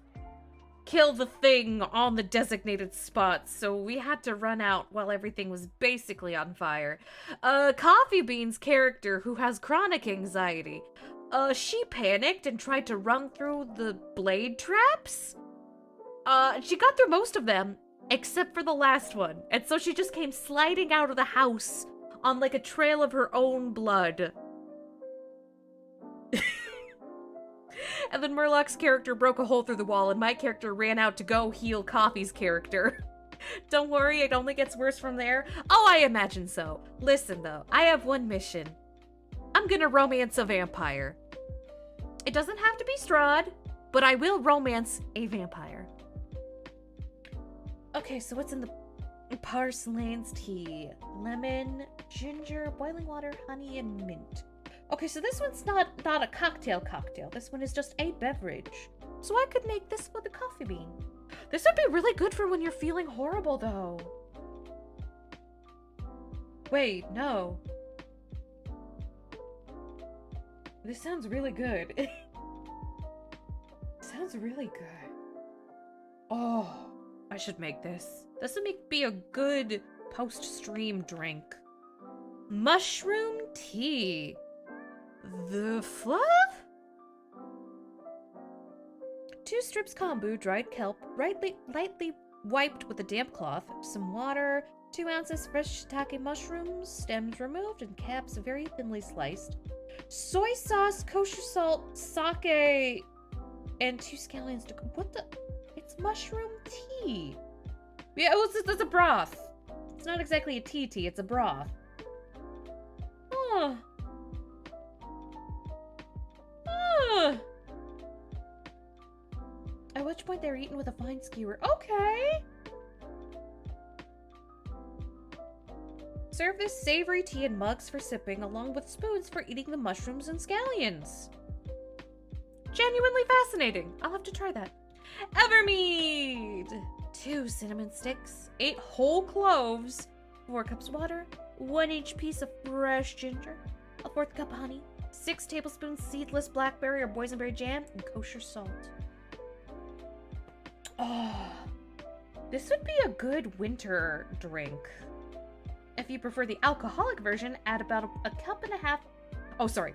Speaker 1: kill the thing on the designated spot, so we had to run out while everything was basically on fire. Coffee Bean's character, who has chronic anxiety, she panicked and tried to run through the blade traps. She got through most of them, except for the last one, and so she just came sliding out of the house on like a trail of her own blood. And then Murloc's character broke a hole through the wall, and my character ran out to go heal Coffee's character. Don't worry, it only gets worse from there. Oh, I imagine so. Listen, though, I have one mission. I'm gonna romance a vampire. It doesn't have to be Strahd, but I will romance a vampire. Okay, so what's in the Parslane's tea? Lemon, ginger, boiling water, honey, and mint. Okay, so this one's not a cocktail. This one is just a beverage. So I could make this with a coffee bean. This would be really good for when you're feeling horrible, though. Wait, no. This sounds really good. Sounds really good. Oh, I should make this. This would be a good post-stream drink. Mushroom tea. The fluff? 2 strips kombu, dried kelp, lightly wiped with a damp cloth, some water, 2 ounces fresh shiitake mushrooms, stems removed and caps very thinly sliced, soy sauce, kosher salt, sake, and 2 scallions to... What the... It's mushroom tea. Yeah, it's a broth. It's not exactly a tea, it's a broth. Oh. At which point they're eaten with a fine skewer. Okay! Serve this savory tea in mugs for sipping, along with spoons for eating the mushrooms and scallions. Genuinely fascinating. I'll have to try that. Evermead! 2 cinnamon sticks, 8 whole cloves, 4 cups of water, 1 each piece of fresh ginger, a 4th cup of honey, 6 tablespoons seedless blackberry or boysenberry jam, and kosher salt. Oh, this would be a good winter drink. If you prefer the alcoholic version, add about a cup and a half. Oh, sorry.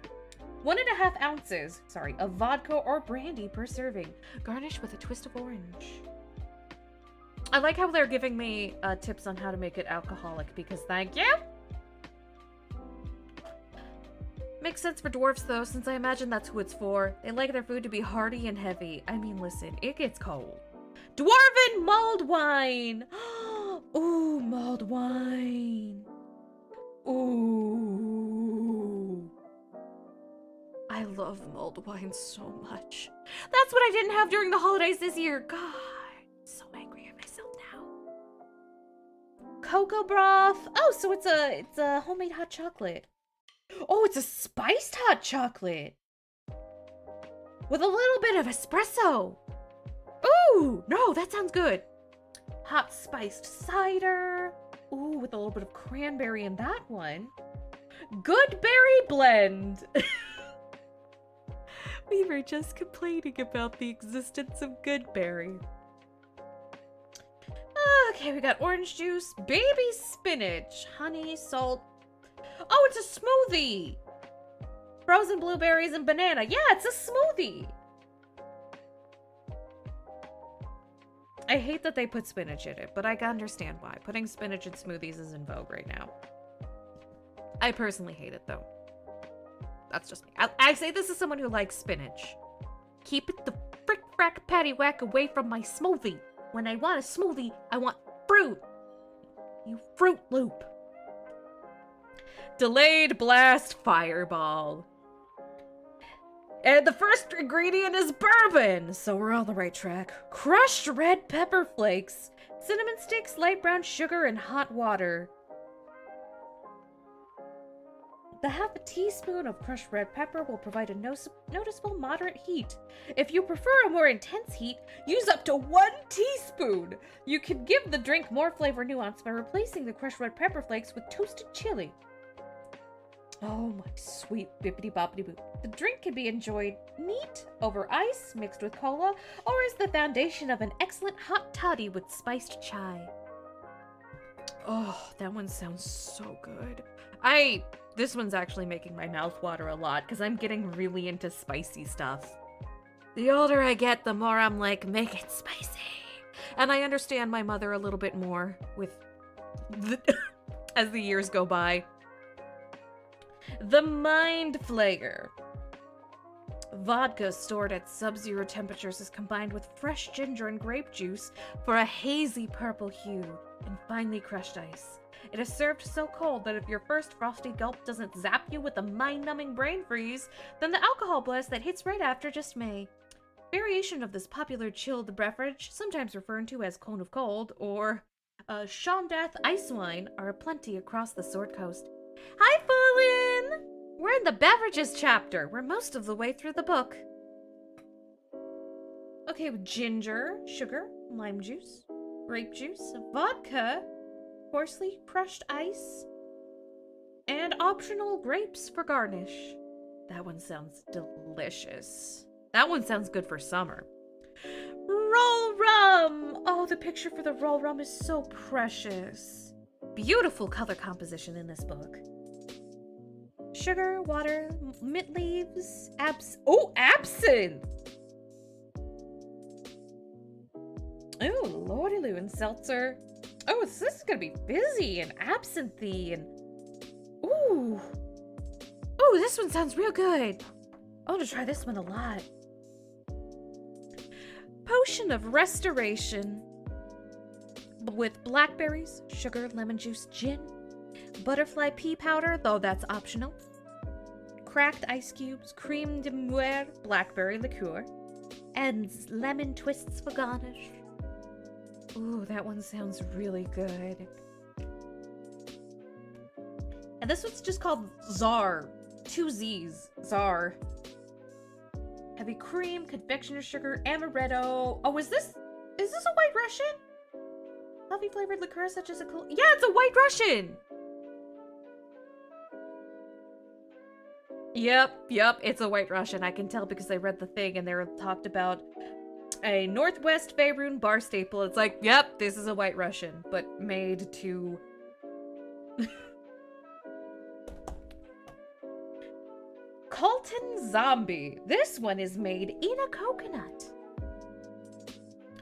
Speaker 1: 1.5 ounces, of vodka or brandy per serving. Garnish with a twist of orange. I like how they're giving me tips on how to make it alcoholic, because thank you. Makes sense for dwarves, though, since I imagine that's who it's for. They like their food to be hearty and heavy. I mean, listen, it gets cold. Dwarven mulled wine! Ooh, mulled wine. Ooh. I love mulled wine so much. That's what I didn't have during the holidays this year. God, I'm so angry at myself now. Cocoa broth. Oh, so it's a homemade hot chocolate. Oh, it's a spiced hot chocolate. With a little bit of espresso. Ooh, no, that sounds good. Hot spiced cider. Ooh, with a little bit of cranberry in that one. Good berry blend. We were just complaining about the existence of good berry. Okay, we got orange juice, baby spinach, honey, salt. Oh, it's a smoothie. Frozen blueberries and banana. Yeah, it's a smoothie. I hate that they put spinach in it, but I can understand why. Putting spinach in smoothies is in vogue right now. I personally hate it, though. That's just me. I say this as someone who likes spinach. Keep it the frick-frack paddywhack away from my smoothie. When I want a smoothie, I want fruit. You Fruit Loop. Delayed blast fireball. And the first ingredient is bourbon, so we're on the right track. Crushed red pepper flakes, cinnamon sticks, light brown sugar, and hot water. The half a teaspoon of crushed red pepper will provide a noticeable moderate heat. If you prefer a more intense heat, use up to 1 teaspoon. You can give the drink more flavor nuance by replacing the crushed red pepper flakes with toasted chili. Oh my sweet bippity boppity boo. The drink can be enjoyed neat, over ice, mixed with cola, or as the foundation of an excellent hot toddy with spiced chai. Oh, that one sounds so good. This one's actually making my mouth water a lot, because I'm getting really into spicy stuff. The older I get, the more I'm like, make it spicy. And I understand my mother a little bit more as the years go by. The Mind Flayer. Vodka stored at sub-zero temperatures is combined with fresh ginger and grape juice for a hazy purple hue and finely crushed ice. It is served so cold that if your first frosty gulp doesn't zap you with a mind-numbing brain freeze, then the alcohol blast that hits right after just may. Variation of this popular chilled beverage, sometimes referred to as Cone of Cold or Shondath Ice Wine, are aplenty across the Sword Coast. Hi, Fallen! We're in the beverages chapter. We're most of the way through the book. Okay, with ginger, sugar, lime juice, grape juice, vodka, coarsely crushed ice, and optional grapes for garnish. That one sounds delicious. That one sounds good for summer. Roll rum! Oh, the picture for the roll rum is so precious. Beautiful color composition in this book. Sugar, water, mint leaves, absinthe! Oh, lordy loo, and seltzer. Oh, this is gonna be fizzy and absinthe and... Ooh, this one sounds real good. I want to try this one a lot. Potion of Restoration. With blackberries, sugar, lemon juice, gin, butterfly pea powder, though that's optional, cracked ice cubes, creme de muer, blackberry liqueur, and lemon twists for garnish. Ooh, that one sounds really good. And this one's just called Czar. 2 Z's. Czar. Heavy cream, confectioner sugar, amaretto. Oh, is this a White Russian? Coffee flavored liqueur such as a yeah, it's a White Russian. Yep, it's a White Russian. I can tell because I read the thing and they were talked about a Northwest Faerun bar staple. It's like, yep, this is a White Russian, but made to Colton Zombie. This one is made in a coconut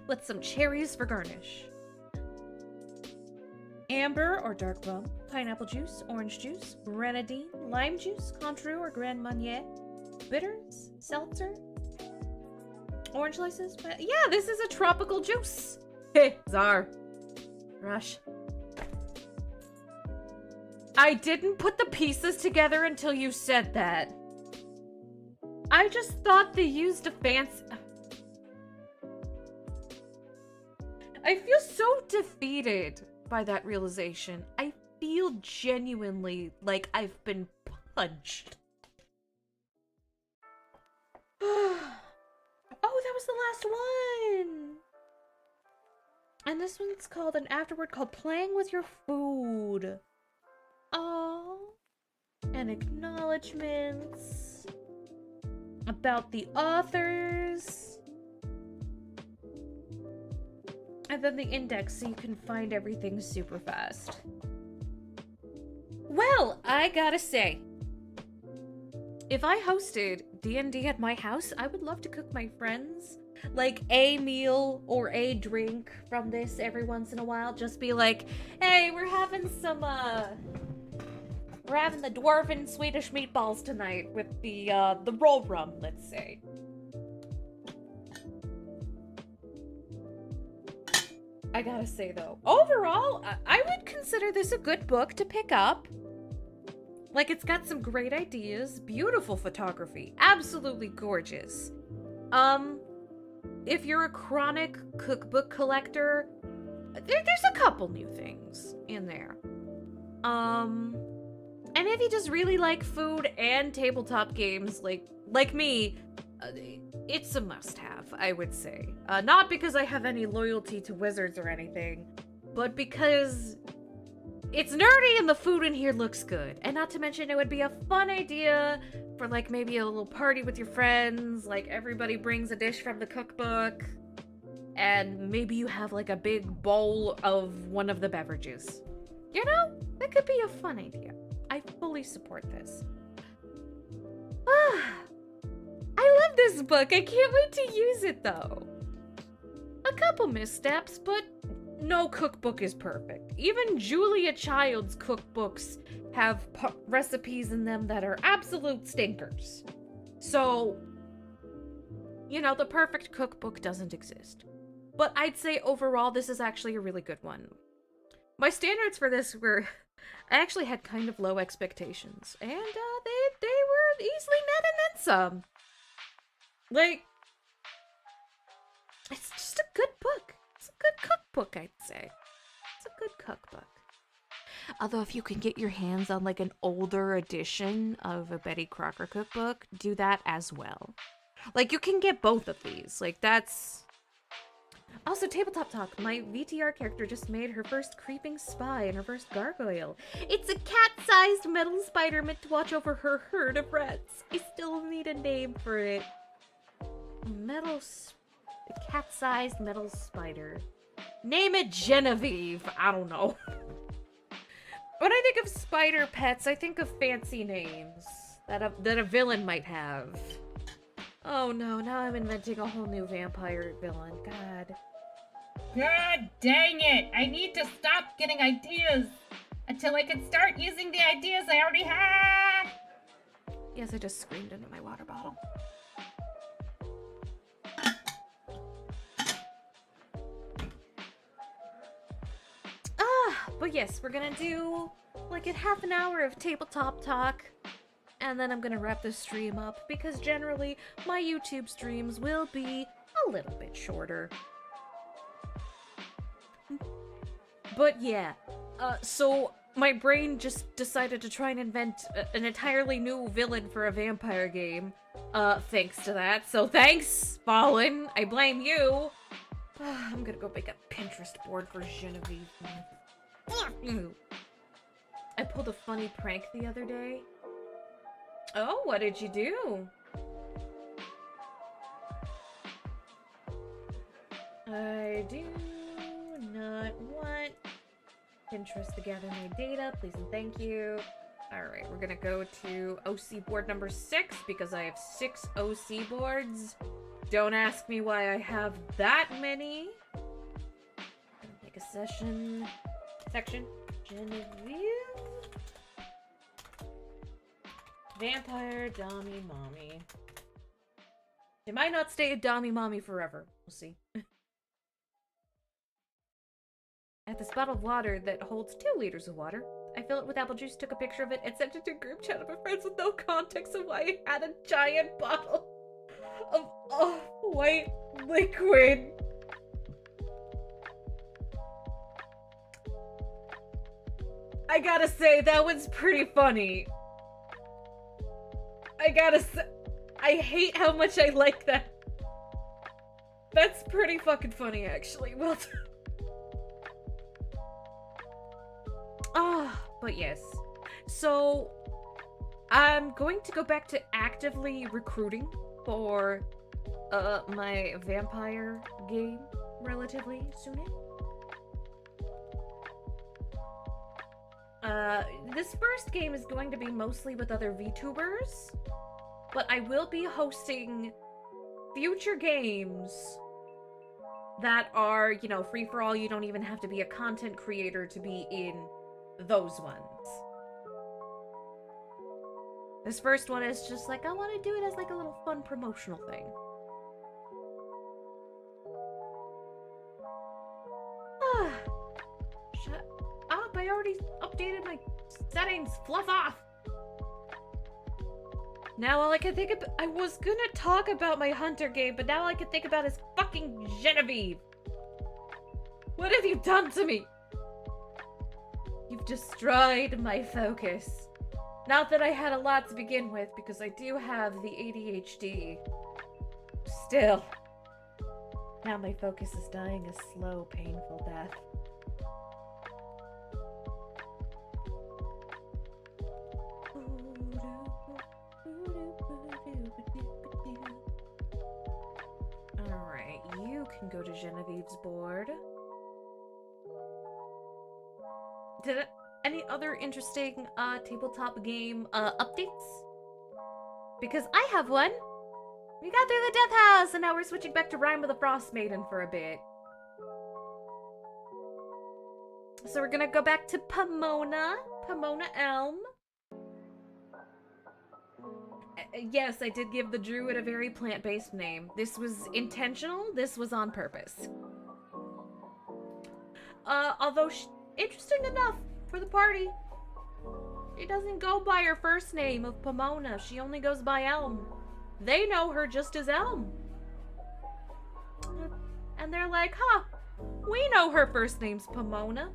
Speaker 1: with some cherries for garnish. Amber or dark rum, pineapple juice, orange juice, grenadine, lime juice, Cointreau or Grand Marnier, bitters, seltzer, orange slices. Yeah, this is a tropical juice. Hey, Czar. Rush. I didn't put the pieces together until you said that. I just thought they used a fancy... I feel so defeated by that realization. I feel genuinely like I've been punched. Oh, that was the last one! And this one's called an afterword called Playing with Your Food. Oh, and acknowledgements about the authors. And then the index so you can find everything super fast. Well, I gotta say, if I hosted D&D at my house, I would love to cook my friends like a meal or a drink from this every once in a while. Just be like, hey, we're having the dwarven Swedish meatballs tonight with the roll rum, let's say. I gotta say though, overall, I would consider this a good book to pick up. Like, it's got some great ideas, beautiful photography, absolutely gorgeous. If you're a chronic cookbook collector, there's a couple new things in there. And if you just really like food and tabletop games, like me, it's a must-have, I would say. Not because I have any loyalty to Wizards or anything, but because it's nerdy and the food in here looks good. And not to mention, it would be a fun idea for, like, maybe a little party with your friends. Like, everybody brings a dish from the cookbook, and maybe you have, like, a big bowl of one of the beverages. You know? That could be a fun idea. I fully support this. I love this book. I can't wait to use it, though. A couple missteps, but no cookbook is perfect. Even Julia Child's cookbooks have recipes in them that are absolute stinkers. So, you know, the perfect cookbook doesn't exist. But I'd say overall, this is actually a really good one. My standards for this were... I actually had kind of low expectations, and they were easily met and then some. Like, it's just a good book. It's a good cookbook, I'd say. It's a good cookbook. Although if you can get your hands on like an older edition of a Betty Crocker cookbook, do that as well. Like, you can get both of these. Like, that's... Also, Tabletop Talk, my VTR character just made her first creeping spy and her first gargoyle. It's a cat-sized metal spider meant to watch over her herd of rats. I still need a name for it. A cat-sized metal spider. Name it Genevieve. I don't know. When I think of spider pets, I think of fancy names that a villain might have. Oh no, now I'm inventing a whole new vampire villain. God.
Speaker 4: God dang it! I need to stop getting ideas until I can start using the ideas I already have!
Speaker 1: Yes, I just screamed into my water bottle. But yes, we're gonna do like a half an hour of tabletop talk, and then I'm gonna wrap this stream up, because generally my YouTube streams will be a little bit shorter. But yeah, so my brain just decided to try and invent an entirely new villain for a vampire game, thanks to that. So thanks, Fallen. I blame you. I'm gonna go make a Pinterest board for Genevieve. Fuck you. I pulled a funny prank the other day. Oh, what did you do? I do not want Pinterest to gather my data, please and thank you. Alright, we're gonna go to OC board number 6 because I have 6 OC boards. Don't ask me why I have that many. Make a section. Genevieve. Vampire Dommy Mommy. It might not stay a Dommy Mommy forever. We'll see. I have this bottle of water that holds 2 liters of water. I fill it with apple juice, took a picture of it, and sent it to a group chat of my friends with no context of why I had a giant bottle of white liquid. I gotta say, that one's pretty funny. I gotta say, I hate how much I like that. That's pretty fucking funny, actually. Well done. But yes. So, I'm going to go back to actively recruiting for my vampire game relatively soon. This first game is going to be mostly with other VTubers, but I will be hosting future games that are, you know, free for all. You don't even have to be a content creator to be in those ones. This first one is just like, I want to do it as like a little fun promotional thing. Shut up, I already updated my settings. Fluff off. Now all I can think of, I was gonna talk about my hunter game, but now all I can think about is fucking Genevieve. What have you done to me? You've destroyed my focus. Not that I had a lot to begin with, because I do have the ADHD. Still. Now my focus is dying a slow, painful death. Alright, you can go to Genevieve's board. Any other interesting tabletop game updates? Because I have one. We got through the Death House, and now we're switching back to Rime with the Frost Maiden for a bit. So we're gonna go back to Pomona Elm. Yes, I did give the druid a very plant-based name. This was intentional. This was on purpose. Although, interesting enough for the party, she doesn't go by her first name of Pomona. She only goes by Elm. They know her just as Elm. And they're like, huh, we know her first name's Pomona.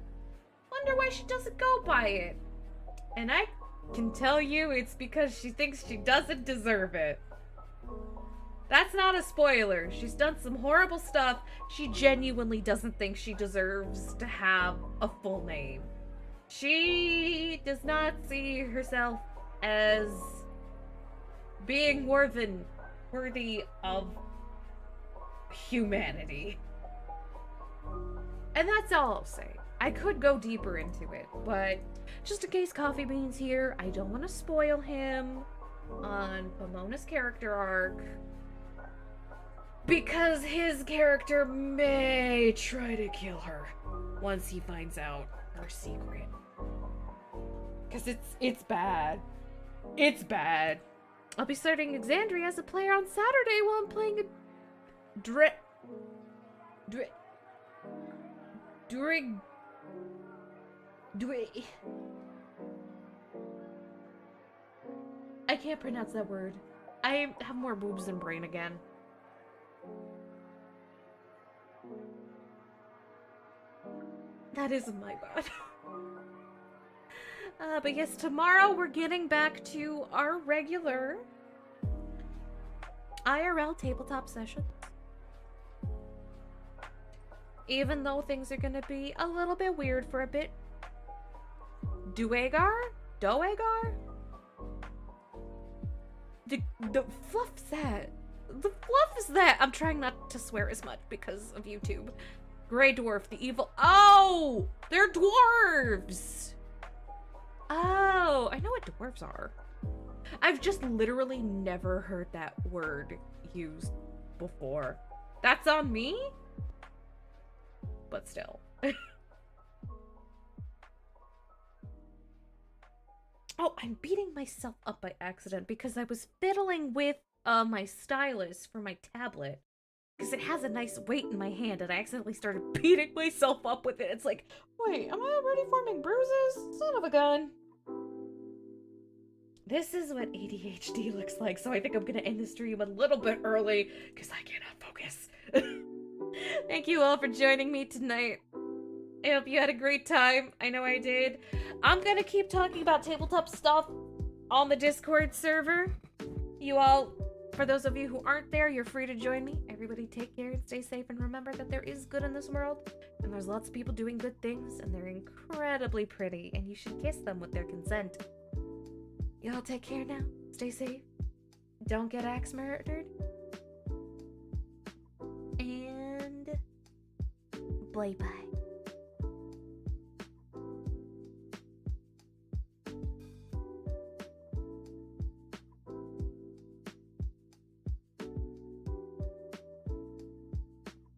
Speaker 1: Wonder why she doesn't go by it. And I can tell you it's because she thinks she doesn't deserve it. That's not a spoiler. She's done some horrible stuff. She genuinely doesn't think she deserves to have a full name. She does not see herself as being worthy of humanity. And that's all I'll say. I could go deeper into it, but just in case Coffee Bean's here, I don't want to spoil him on Pomona's character arc, because his character may try to kill her once he finds out her secret. Because it's bad. It's bad. I'll be starting Exandria as a player on Saturday while I'm playing a I can't pronounce that word. I have more boobs than brain again. That is my bad. But yes, tomorrow we're getting back to our regular IRL tabletop sessions. Even though things are gonna be a little bit weird for a bit. Doegar? The fluff's that? The fluff is that? I'm trying not to swear as much because of YouTube. Grey dwarf, the evil. Oh! They're dwarves! Oh, I know what dwarves are. I've just literally never heard that word used before. That's on me? But still. Oh, I'm beating myself up by accident because I was fiddling with my stylus for my tablet. Because it has a nice weight in my hand and I accidentally started beating myself up with it. It's like, wait, am I already forming bruises? Son of a gun. This is what ADHD looks like, so I think I'm gonna end the stream a little bit early because I cannot focus. Thank you all for joining me tonight. I hope you had a great time. I know I did. I'm gonna keep talking about tabletop stuff on the Discord server. You all, for those of you who aren't there, you're free to join me. Everybody take care and stay safe, and remember that there is good in this world, and there's lots of people doing good things, and they're incredibly pretty, and you should kiss them with their consent. Y'all take care now. Stay safe. Don't get axe murdered. And bye-bye.